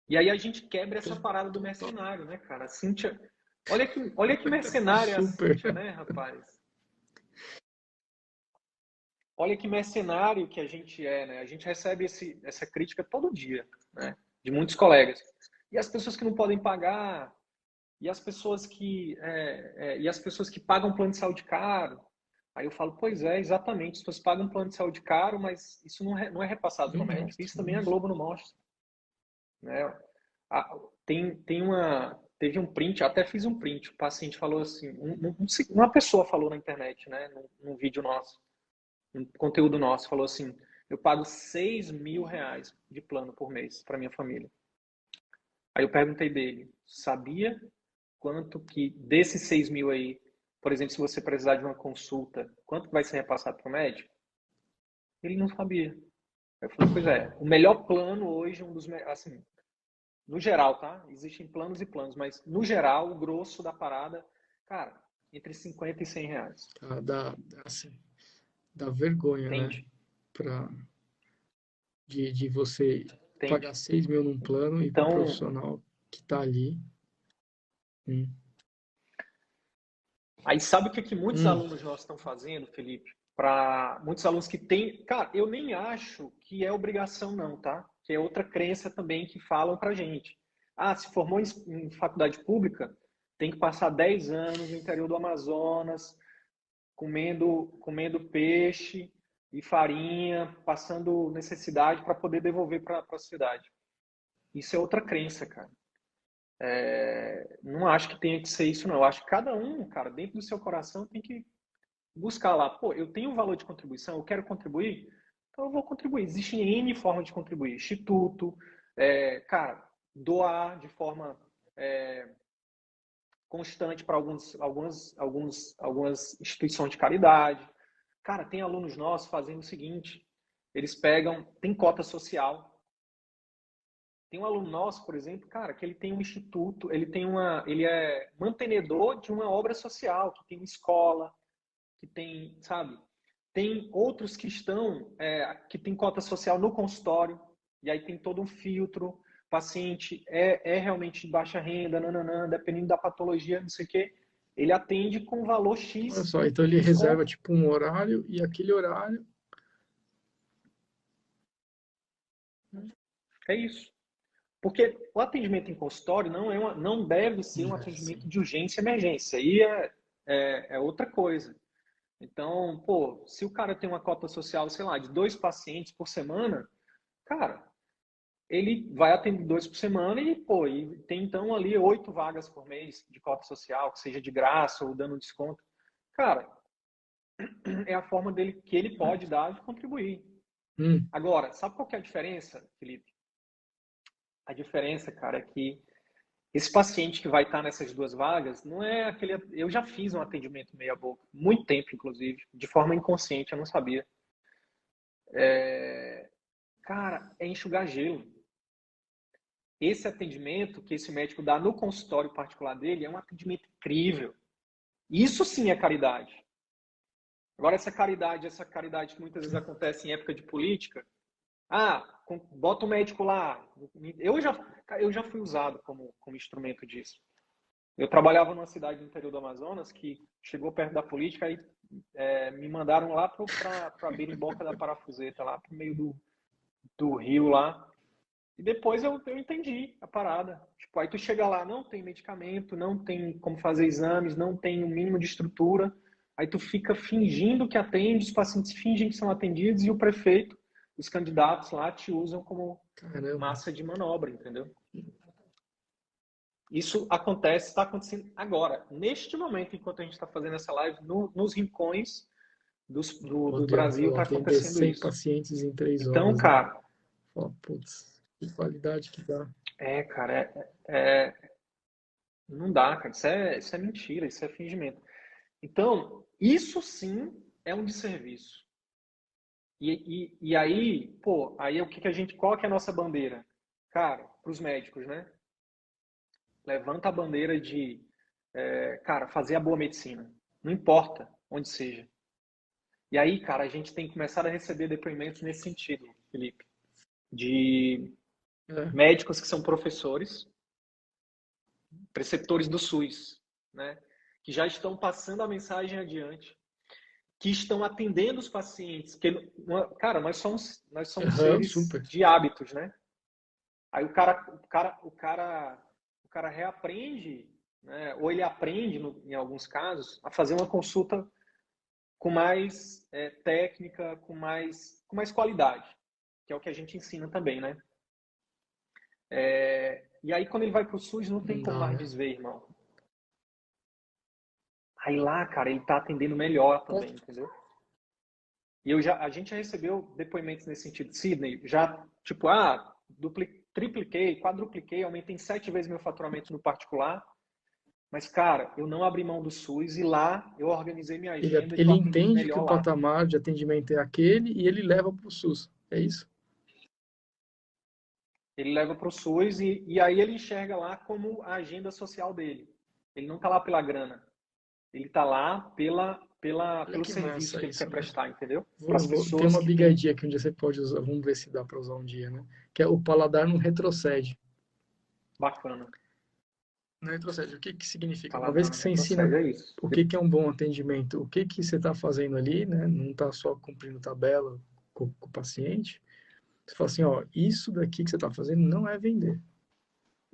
E aí a gente quebra essa parada do Total. mercenário, né, cara? A Cíntia, olha que mercenária é a Super. Cíntia, né, rapaz? olha que mercenário que a gente é, né? A gente recebe essa crítica todo dia, né? De muitos colegas. E as pessoas que não podem pagar, e as pessoas que pagam plano de saúde caro. Aí eu falo, pois é, exatamente, as pessoas pagam plano de saúde caro, mas isso não é repassado para o Não médico. mostra, Isso não também a mostra. Globo não mostra, né? Teve um print, até fiz um print, o paciente falou assim, uma pessoa falou na internet, né, num vídeo nosso, um conteúdo nosso, falou assim, eu pago R$ 6.000 de plano por mês para minha família. Aí eu perguntei dele, sabia quanto que desses 6.000 aí, por exemplo, se você precisar de uma consulta, quanto vai ser repassado para o médico? Ele não sabia. Eu falei, pois é, o melhor plano hoje, assim, no geral, tá? Existem planos e planos, mas no geral, o grosso da parada, cara, entre 50 e R$ 100. Tá, assim, dá vergonha, né? Entende? Pra, de você pagar Entende? 6 mil num plano e pro Então, profissional que tá ali. Hum. aí sabe o que muitos Hum. alunos nossos estão fazendo, Felipe? Para muitos alunos que têm. Cara, eu nem acho que é obrigação, não, tá? Que é outra crença também que falam pra gente. Ah, se formou em faculdade pública, tem que passar 10 anos no interior do Amazonas, comendo peixe e farinha, passando necessidade para poder devolver para a sociedade. Isso é outra crença, cara. Não acho que tenha que ser isso, não. Eu acho que cada um, cara, dentro do seu coração tem que buscar lá. Pô, eu tenho um valor de contribuição, eu quero contribuir, então eu vou contribuir. Existem N formas de contribuir. Instituto, cara, doar de forma constante para algumas instituições de caridade. Cara, tem alunos nossos fazendo o seguinte, eles pegam, tem cota social. Tem um aluno nosso, por exemplo, cara, que ele tem um instituto, ele é mantenedor de uma obra social, que tem uma escola, que tem, sabe? Tem outros que que tem cota social no consultório, e aí tem todo um filtro, paciente é realmente de baixa renda, nananã, dependendo da patologia, não sei o quê, ele atende com valor Olha X só, então de ele reserva desconto. tipo um horário e aquele horário. É isso. Porque o atendimento em consultório não deve ser um Sim. atendimento de urgência e emergência. Aí é outra coisa. Então, pô, se o cara tem uma cota social, sei lá, de 2 pacientes por semana, cara, ele vai atender 2 por semana e, pô, e tem então ali 8 vagas por mês de cota social, que seja de graça ou dando desconto. Cara, é a forma dele que ele pode dar de contribuir. Hum. Agora, sabe qual que é a diferença, Felipe? A diferença, cara, é que esse paciente que vai estar nessas 2 vagas não é aquele. Eu já fiz um atendimento meia-boca, muito tempo, inclusive, de forma inconsciente, eu não sabia. Cara, é enxugar gelo. Esse atendimento que esse médico dá no consultório particular dele é um atendimento incrível. Isso sim é caridade. Agora, essa caridade que muitas vezes acontece em época de política, bota o médico lá. Eu já fui usado como instrumento disso. Eu trabalhava numa cidade do interior do Amazonas que chegou perto da política e me mandaram lá para a berimboca da Parafuseta, lá para o meio do rio lá. E depois eu entendi a parada. Tipo, aí tu chega lá, não tem medicamento, não tem como fazer exames, não tem o mínimo de estrutura. Aí tu fica fingindo que atende, os pacientes fingem que são atendidos e o prefeito, os candidatos lá te usam como Caramba. massa de manobra, entendeu? Isso acontece, está acontecendo agora, neste momento, enquanto a gente está fazendo essa live, nos rincões do Meu Deus, Brasil vou está atender acontecendo 100 isso. pacientes em 3 Então, horas, né? cara, Ó, putz, que qualidade que dá. cara, não dá, cara. Isso é mentira, isso é fingimento. Então, isso sim é um desserviço. E aí, pô, aí o que a gente, qual que é a nossa bandeira? Cara, para os médicos, né? Levanta a bandeira de, cara, fazer a boa medicina. Não importa onde seja. E aí, cara, a gente tem que começar a receber depoimentos nesse sentido, Felipe, de É, médicos que são professores, preceptores do SUS, né? Que já estão passando a mensagem adiante, que estão atendendo os pacientes. Cara, nós somos seres super. de hábitos, né? Aí o cara reaprende, né? Ou ele aprende, em alguns casos, a fazer uma consulta com mais técnica, com mais qualidade, que é o que a gente ensina também, né? E aí, quando ele vai para o SUS, não tem Não como dá, mais né? desver, irmão. Aí lá, cara, ele tá atendendo melhor também, entendeu? E a gente já recebeu depoimentos nesse sentido. Sidney, já, tipo, tripliquei, quadrupliquei, aumentei em 7 vezes meu faturamento no particular. Mas, cara, eu não abri mão do SUS e lá eu organizei minha agenda e Ele tô atendendo entende que melhor o lá. patamar de atendimento é aquele e ele leva para o SUS. É isso? Ele leva para o SUS e aí ele enxerga lá como a agenda social dele. Ele não tá lá pela grana. Ele tá lá Olha pelo que serviço massa que ele quer isso, né? prestar, entendeu? Para as Tem pessoas uma que têm. bigadinha que um dia você pode usar, vamos ver se dá para usar um dia, né? Que é o paladar não retrocede. Bacana. Não retrocede. O que que significa? Uma vez Paladar que não você ensina retrocede, é isso. o que que é um bom atendimento, o que que você está fazendo ali, né? Não está só cumprindo tabela com o paciente. Você fala assim, ó, isso daqui que você está fazendo não é vender.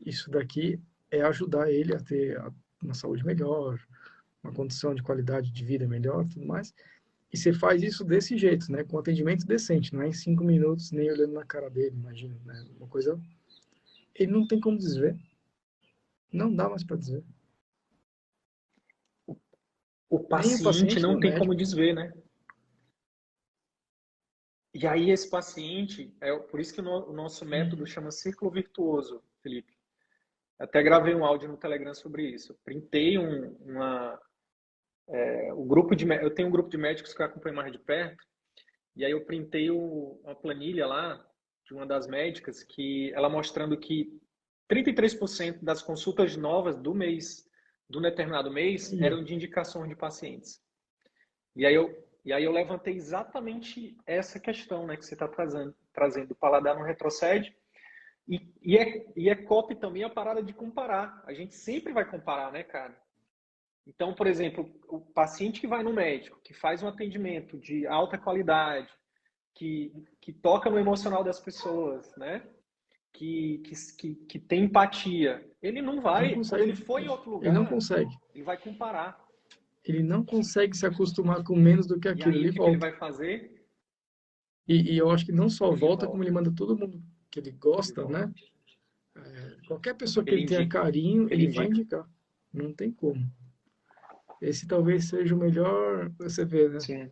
Isso daqui é ajudar ele a ter uma saúde melhor, uma condição de qualidade de vida melhor, tudo mais. E você faz isso desse jeito, né? Com atendimento decente, não é em 5 minutos, nem olhando na cara dele, imagina, né? Uma coisa. Ele não tem como desver. Não dá mais para desver. O Nem o paciente paciente, nem não o tem como médico. desver, né? E aí esse paciente, por isso que o nosso método Uhum. chama círculo virtuoso, Felipe. Até gravei um áudio no Telegram sobre isso. Eu printei eu tenho um grupo de médicos que eu acompanho mais de perto, e aí eu printei uma planilha lá de uma das médicas que ela mostrando que 33% das consultas novas do determinado mês, Aí, ó. eram de indicações de pacientes. E aí eu levantei exatamente essa questão, né, que você está trazendo. O paladar não retrocede. E é copy também a parada de comparar. A gente sempre vai comparar, né, cara? Então, por exemplo, o paciente que vai no médico, que faz um atendimento de alta qualidade, que toca no emocional das pessoas, né? Que tem empatia, ele não Não vai, quando ele consegue. for em outro Ele não lugar, consegue. ele vai comparar. Ele não consegue se acostumar com menos do que E aquilo. aí Ele o que que ele volta. vai fazer? E eu acho que não só Ele volta, como ele volta, manda todo mundo que ele ele gosta, volta. né? Qualquer pessoa que Ele ele tenha indica, carinho, ele ele vai indica. indicar. Não tem como. Esse talvez seja o melhor, você vê, né? Sim,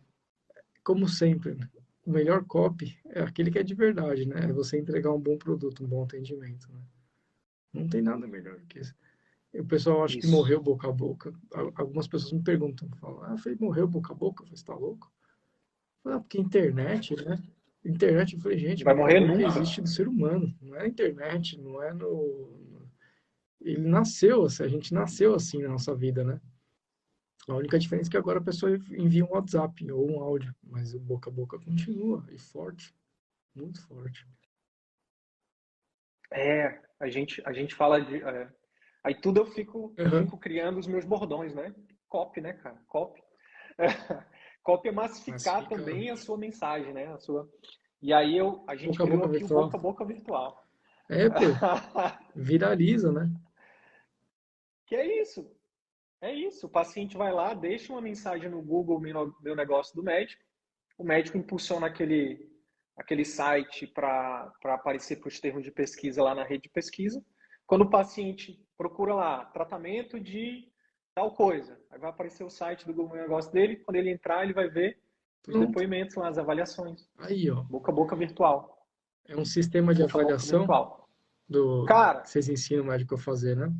Como sempre, né? O melhor copy é aquele que é de verdade, né? É você entregar um bom produto, um bom atendimento, né? Não tem nada melhor que isso. E o pessoal acha que isso. morreu boca a boca. Algumas pessoas me perguntam, falam, falei, morreu boca a boca? Eu falei, você tá louco? Eu falei, porque internet, né? Internet, eu falei, gente, Vai boca a morrer boca nunca. existe do ser humano, não é na internet, não é no... Ele nasceu assim, a gente nasceu assim na nossa vida, né? A única diferença é que agora a pessoa envia um WhatsApp ou um áudio, mas o boca a boca continua e forte, muito forte. A gente fala de. Aí tudo eu Uhum. fico criando os meus bordões, né? Copy, né, cara? Copy. Copy é massificar Massificado. também a sua mensagem, né? E aí a gente Boca a criou boca aqui o virtual. boca a boca virtual. É, pô, viraliza, né? Que é isso. É isso. O paciente vai lá, deixa uma mensagem no Google Meu Negócio do médico. O médico impulsiona aquele site para aparecer para os termos de pesquisa lá na rede de pesquisa. Quando o paciente procura lá tratamento de tal coisa, aí vai aparecer o site do Google Negócio dele. Quando ele entrar, ele vai ver os Pronto. depoimentos lá, as avaliações. Aí, ó. Boca a boca virtual. É um sistema de Boca a boca avaliação virtual. que Cara, vocês ensinam o médico a fazer, né?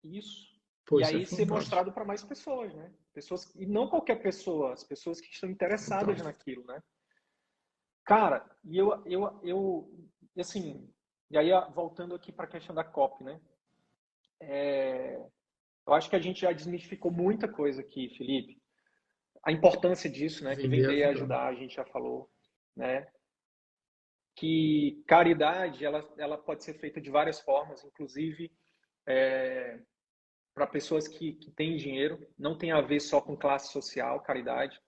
isso. Pô, E isso é aí ser fantástico. mostrado para mais pessoas, né? Pessoas, e não qualquer pessoa, as pessoas que estão interessadas Fantástico. naquilo, né? Cara, e assim, e aí voltando aqui para a questão da COP, né? Eu acho que a gente já desmistificou muita coisa aqui, Felipe. A importância disso, né? Que Vender vender é ajudando. ajudar, a gente já falou, né? Que caridade, ela pode ser feita de várias formas, inclusive para pessoas que têm dinheiro, não tem a ver só com classe social, caridade.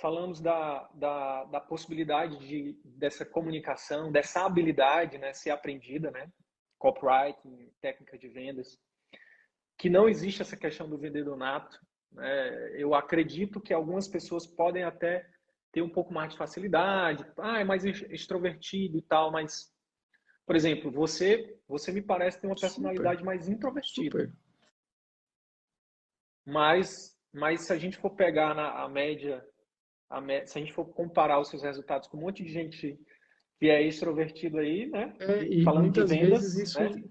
Falamos da possibilidade dessa comunicação, dessa habilidade, né, ser aprendida, né? Copywriting, técnica de vendas, que não existe essa questão do vendedor nato. Eu acredito que algumas pessoas podem até ter um pouco mais de facilidade, é mais extrovertido e tal, mas, por exemplo, você me parece ter uma personalidade mais introvertida. Super. Mas se a gente for pegar a média, se a gente for comparar os seus resultados com um monte de gente que é extrovertido aí, né? E Falando de muitas vendas, vezes isso né?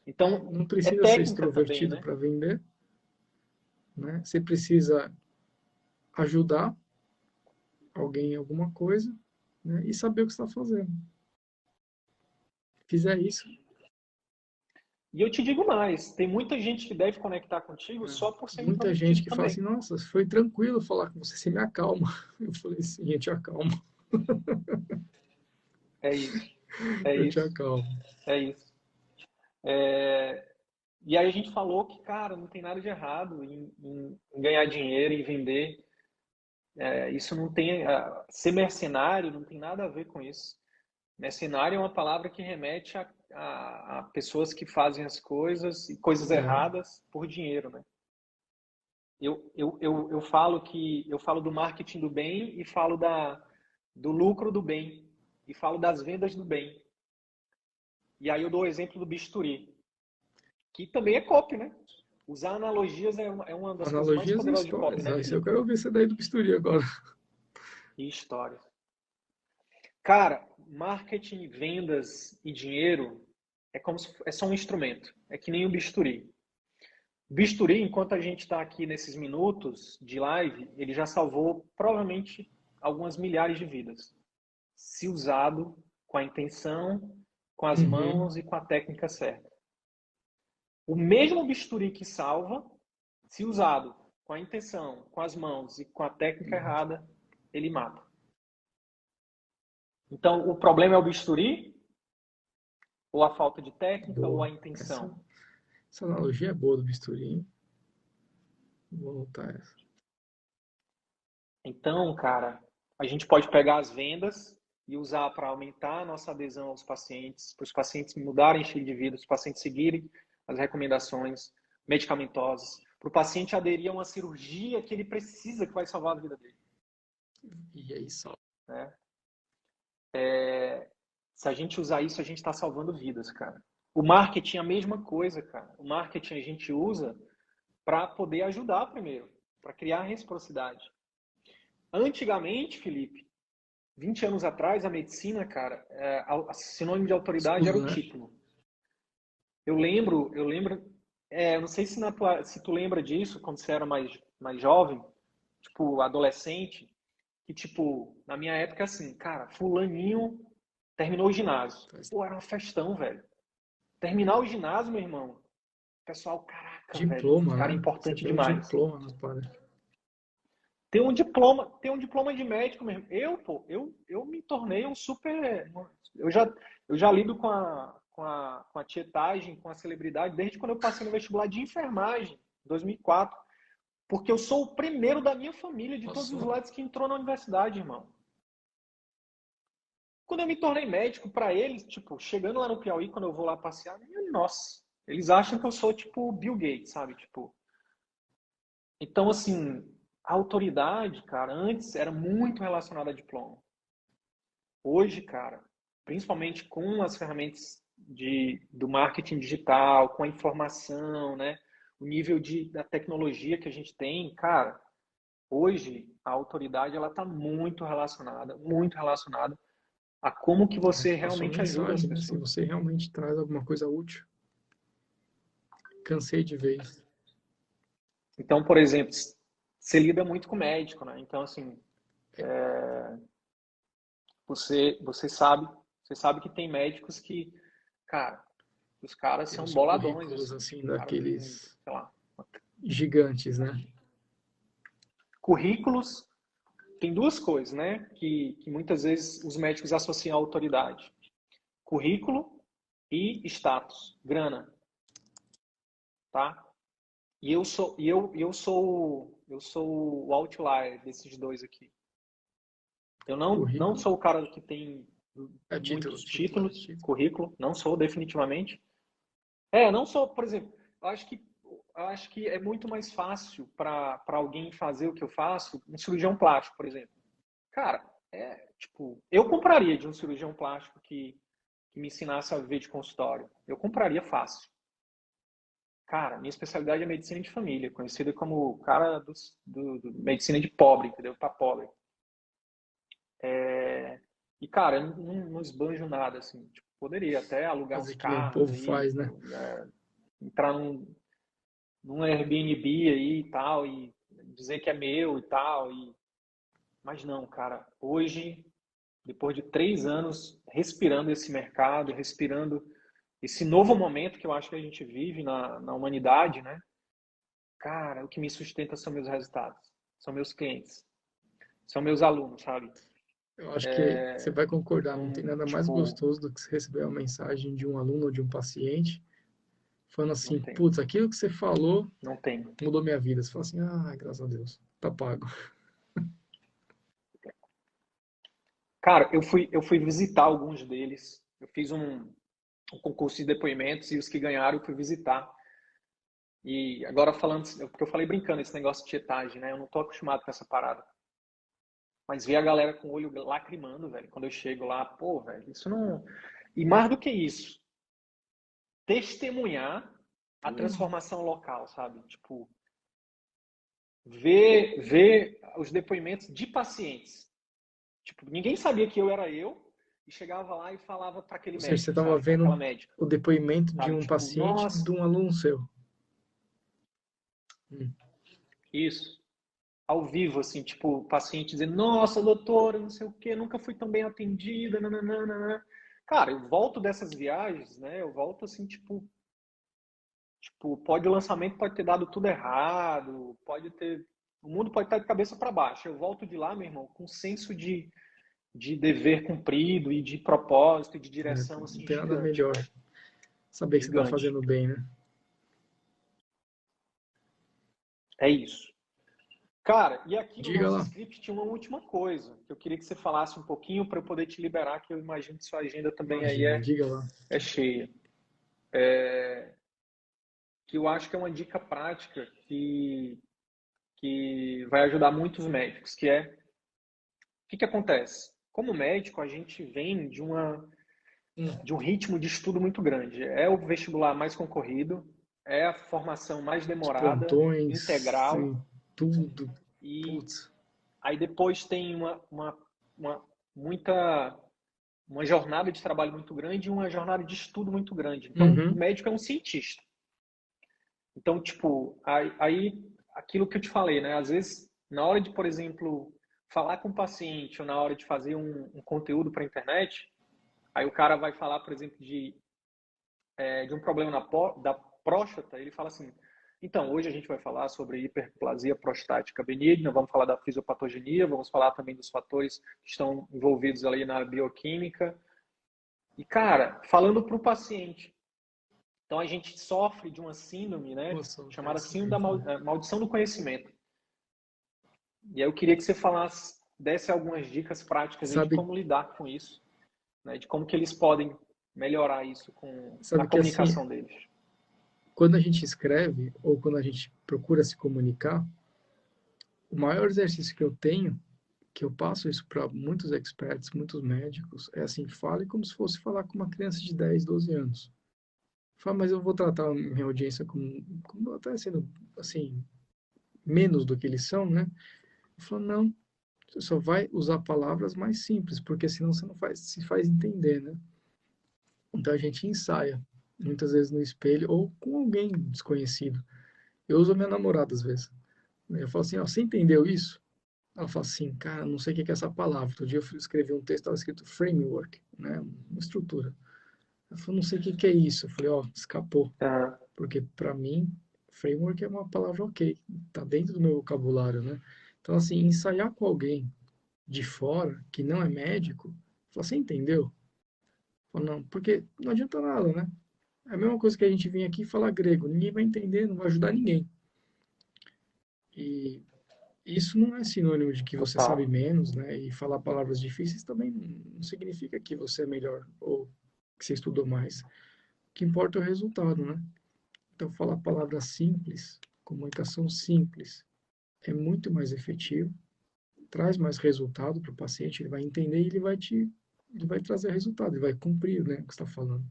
Então, não é precisa ser técnica também, extrovertido né? para vender, né? Você precisa ajudar alguém em alguma coisa, né? E saber o que está fazendo. Fizer isso, E eu te digo mais, tem muita gente que deve conectar contigo só por ser muita gente introvertido que fala também. assim, nossa, foi tranquilo falar com você, você me acalma. Eu falei assim, eu te acalmo, É isso, é eu te isso, acalmo. é isso. E aí a gente falou que, cara, não tem nada de errado em ganhar dinheiro, em vender. Isso não tem... ser mercenário não tem nada a ver com isso. Mercenário é uma palavra que remete a pessoas que fazem as coisas e coisas erradas por dinheiro, né? Eu falo do marketing do bem e falo do lucro do bem e falo das vendas do bem. E aí eu dou o exemplo do bisturi, que também é copy, né? Usar analogias é uma das coisas mais Analogias e poderosas de copy, histórias. né, Isso eu Felipe? quero ouvir você daí do bisturi agora. E histórias. Cara, marketing, vendas e dinheiro é só um instrumento. É que nem o bisturi. Bisturi, enquanto a gente está aqui nesses minutos de live, ele já salvou provavelmente algumas milhares de vidas. Se usado com a intenção, com as mãos e com a técnica certa. O mesmo bisturi que salva, se usado com a intenção, com as mãos e com a técnica errada, ele mata. Então, o problema é o bisturi? Ou a falta de técnica ou a Boa. intenção? Essa analogia é boa do bisturi, hein? Vou anotar essa. Então, cara, a gente pode pegar as vendas e usar para aumentar a nossa adesão aos pacientes, para os pacientes mudarem estilo de vida, os pacientes seguirem as recomendações medicamentosas, para o paciente aderir a uma cirurgia que ele precisa, que vai salvar a vida dele. E aí, só. Né? Se a gente usar isso, a gente está salvando vidas, cara. O marketing é a mesma coisa, cara. O marketing a gente usa para poder ajudar primeiro, para criar reciprocidade. Antigamente, Felipe, 20 anos atrás, a medicina, cara, sinônimo de autoridade era o título. Eu lembro, não sei se tu lembra disso, quando você era mais jovem, tipo, adolescente, que, tipo, na minha época, assim, cara, fulaninho terminou o ginásio. Pô, era uma festão, velho. Terminar o ginásio, meu irmão, pessoal, caraca, velho, Diploma, cara, é né? Você importante tem um demais. diploma na parada. Tem um diploma de médico mesmo. Eu me tornei um super. Eu já lido com a tietagem, com a celebridade, desde quando eu passei no vestibular de enfermagem, em 2004. Porque eu sou o primeiro da minha família, de todos os lados, que entrou na universidade, irmão. Quando eu me tornei médico, para eles, tipo, chegando lá no Piauí, quando eu vou lá passear, nossa, eles acham que eu sou, tipo, Bill Gates, sabe? Tipo. Então, assim, a autoridade, cara, antes era muito relacionada a diploma. Hoje, cara, principalmente com as ferramentas do marketing digital, com a informação, né? O nível da tecnologia que a gente tem, cara, hoje a autoridade ela está muito relacionada a como que você A sua realmente ajuda as mensagem, né? Se pessoas. você realmente traz alguma coisa útil. Cansei de ver isso. Então, por exemplo, você lida muito com médico, né? Então, assim, você sabe que tem médicos que, cara, os caras Tem são uns boladões, currículos, assim. assim, O cara tem, daqueles sei lá, gigantes, né? currículos. Tem duas coisas, né, que muitas vezes os médicos associam à autoridade: currículo e status, grana. tá? E eu sou o outlier desses dois aqui. Eu não Currículo. sou o cara que tem É título, muitos título, é títulos, título. currículo, não sou definitivamente. Não sou, por exemplo, eu acho que é muito mais fácil para alguém fazer o que eu faço, um cirurgião plástico, por exemplo. Cara, tipo, eu compraria de um cirurgião plástico que me ensinasse a viver de consultório. Eu compraria fácil. Cara, minha especialidade é medicina de família, conhecida como o cara do medicina de pobre, entendeu? Para pobre. E, cara, eu não esbanjo nada, assim. Tipo, poderia até alugar uns Fazer que nem o carros povo aí, faz, né? né? Entrar num Airbnb aí e tal, e dizer que é meu e tal. Mas não, cara. Hoje, depois de 3 anos respirando esse mercado, respirando esse novo momento que eu acho que a gente vive na humanidade, né? Cara, o que me sustenta são meus resultados, são meus clientes, são meus alunos, sabe? Eu acho que você vai concordar, não tem Então, nada mais tipo, gostoso do que você receber uma mensagem de um aluno ou de um paciente falando não assim, tem, putz, aquilo que você falou não tem. mudou minha vida. Você fala assim, ah, graças a Deus, tá pago. Cara, eu fui visitar alguns deles. Eu fiz um concurso de depoimentos e os que ganharam eu fui visitar. E agora falando, porque eu falei brincando esse negócio de tietagem, né? Eu não tô acostumado com essa parada. Mas ver a galera com o olho lacrimando, velho, quando eu chego lá, pô, velho, isso não. E mais do que isso, testemunhar a Pô, transformação local, sabe? Tipo, ver os depoimentos de pacientes. Tipo, ninguém sabia que eu era eu e chegava lá e falava para aquele ou seja, você médico, estava sabe? Para vendo aquela médica, o depoimento de sabe? um Tipo, paciente de nossa, um aluno seu. Hum. isso. Ao vivo, assim, tipo, o paciente dizendo, nossa, doutora, não sei o quê, nunca fui tão bem atendida, nananana. Cara, eu volto dessas viagens, né? Eu volto assim, tipo, o lançamento pode ter dado tudo errado, o mundo pode estar de cabeça para baixo. Eu volto de lá, meu irmão, com um senso de dever cumprido e de propósito e de É, direção, não assim, tem nada gigante, melhor. cara. Saber que você está Gigante. fazendo bem, né? É isso. Cara, e aqui no Diga nosso lá. script tinha uma última coisa que eu queria que você falasse um pouquinho para eu poder te liberar, que eu imagino que sua agenda também aí Imagina, diga lá. é cheia. Que eu acho que é uma dica prática que vai ajudar muitos médicos, que é o que acontece? Como médico, a gente vem de um ritmo de estudo muito grande. É o vestibular mais concorrido, é a formação mais Os demorada, plantões e integral, tudo. e Putz. aí depois tem uma, muita, uma jornada de trabalho muito grande e uma jornada de estudo muito grande. Então, o Uhum. médico é um cientista. Então, tipo, aí aquilo que eu te falei, né? Às vezes, na hora de, por exemplo, falar com o paciente ou na hora de fazer um conteúdo para a internet, aí o cara vai falar, por exemplo, de um problema da próstata, ele fala assim, então, hoje a gente vai falar sobre hiperplasia prostática benigna, vamos falar da fisiopatogenia, vamos falar também dos fatores que estão envolvidos ali na bioquímica. E, cara, falando para o paciente. Então, a gente sofre de uma síndrome, né, Nossa, do chamada síndrome da conhecimento, né? maldição do conhecimento. E aí eu queria que você desse algumas dicas práticas aí de Sabe, como lidar com isso, né, de como que eles podem melhorar isso na sabe que assim, comunicação deles. quando a gente escreve ou quando a gente procura se comunicar, o maior exercício que eu tenho, que eu passo isso para muitos experts, muitos médicos, é assim, fale como se fosse falar com uma criança de 10, 12 anos. Fala, mas eu vou tratar minha audiência como até sendo, assim, menos do que eles são, né? Eu falo, não, você só vai usar palavras mais simples, porque senão você não se faz entender, né? Então a gente ensaia, muitas vezes no espelho ou com alguém desconhecido. Eu uso a minha namorada às vezes. Eu falo assim, ó, você entendeu isso? Ela fala assim, cara, não sei o que é essa palavra. Outro dia eu escrevi um texto, estava escrito framework, né? Uma estrutura. Ela falou, não sei o que é isso. Eu falei, ó, escapou. Uhum. Porque para mim, framework é uma palavra ok, tá dentro do meu vocabulário, né? Então, assim, ensaiar com alguém de fora, que não é médico, fala, você entendeu? Fala, não, porque não adianta nada, né? É a mesma coisa que a gente vir aqui e falar grego. Ninguém vai entender, não vai ajudar ninguém. E isso não é sinônimo de que você sabe Total. menos, né? E falar palavras difíceis também não significa que você é melhor ou que você estudou mais. O que importa é o resultado, né? Então, falar palavras simples, comunicação simples, é muito mais efetivo, traz mais resultado para o paciente, ele vai entender e ele vai trazer resultado, ele vai cumprir, né, o que está falando.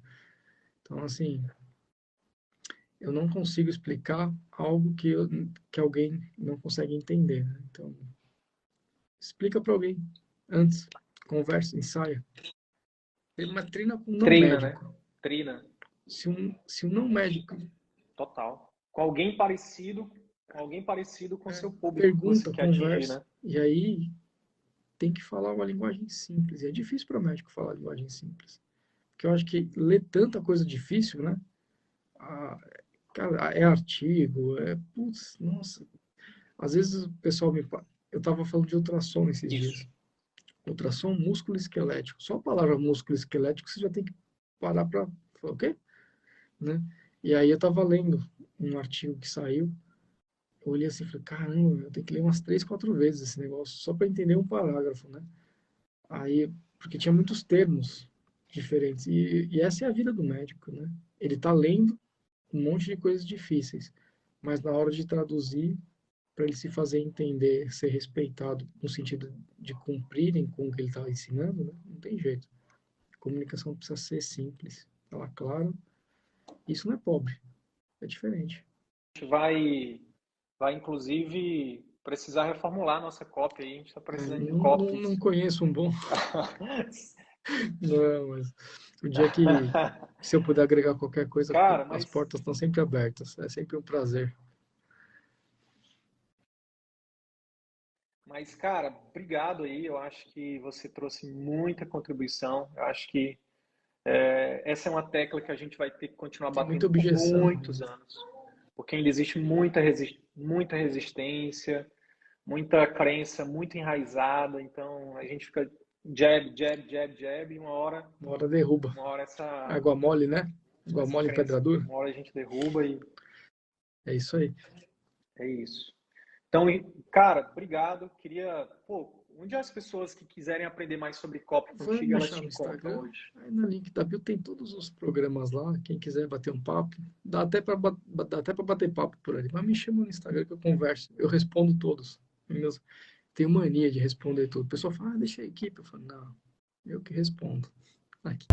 Então, assim, eu não consigo explicar algo que alguém não consegue entender, né? Então, explica para alguém antes, conversa, ensaia. Treina com um não Treina, né? médico. Treina. Se um não médico Total. Com alguém parecido com o seu público que você pergunta, quer atingir, conversa, né? e aí tem que falar uma linguagem simples. E é difícil para o médico falar linguagem simples. Porque eu acho que ler tanta coisa difícil, né? Ah, cara, é artigo, putz, nossa. Às vezes o pessoal eu estava falando de ultrassom esses Isso. dias. Ultrassom músculo-esquelético. Só a palavra músculo-esquelético você já tem que parar para falar, o quê? Né? E aí eu estava lendo um artigo que saiu, eu olhei assim e falei, caramba, eu tenho que ler umas 3, 4 vezes esse negócio, só para entender um parágrafo, né? Aí, porque tinha muitos termos diferentes, e essa é a vida do médico, né? Ele está lendo um monte de coisas difíceis, mas na hora de traduzir, para ele se fazer entender, ser respeitado, no sentido de cumprirem com o que ele está ensinando, né? Não tem jeito. A comunicação precisa ser simples, falar claro. Isso não é pobre, é diferente. A gente vai inclusive precisar reformular nossa cópia aí. A gente está precisando de Não copies. conheço um bom. Não, mas o dia que se eu puder agregar qualquer coisa, Cara, as mas portas estão sempre abertas. É sempre um prazer. cara, obrigado aí. Eu acho que você trouxe muita contribuição. Eu acho que essa é uma tecla que a gente vai ter que continuar Tem muita batendo por objeção muitos ainda. anos, porque ainda existe muita resistência, muita crença muito enraizada. Então a gente fica jab, jab, jab, jab, e Uma hora derruba. uma hora Água mole, né? Água essa mole em pedra crença, dura. uma hora a gente derruba e É isso aí. é isso. Então, cara, obrigado. Onde as pessoas que quiserem aprender mais sobre copy Vou contigo, elas deixar te no encontram Instagram. hoje? Aí na link da bio tem todos os programas lá. Quem quiser bater um papo, dá até para bater papo por ali. Mas me chama no Instagram que eu converso. Eu respondo todos. Tenho mania de responder tudo. O pessoal fala, deixa a equipe. Eu falo, não, eu que respondo. Aqui.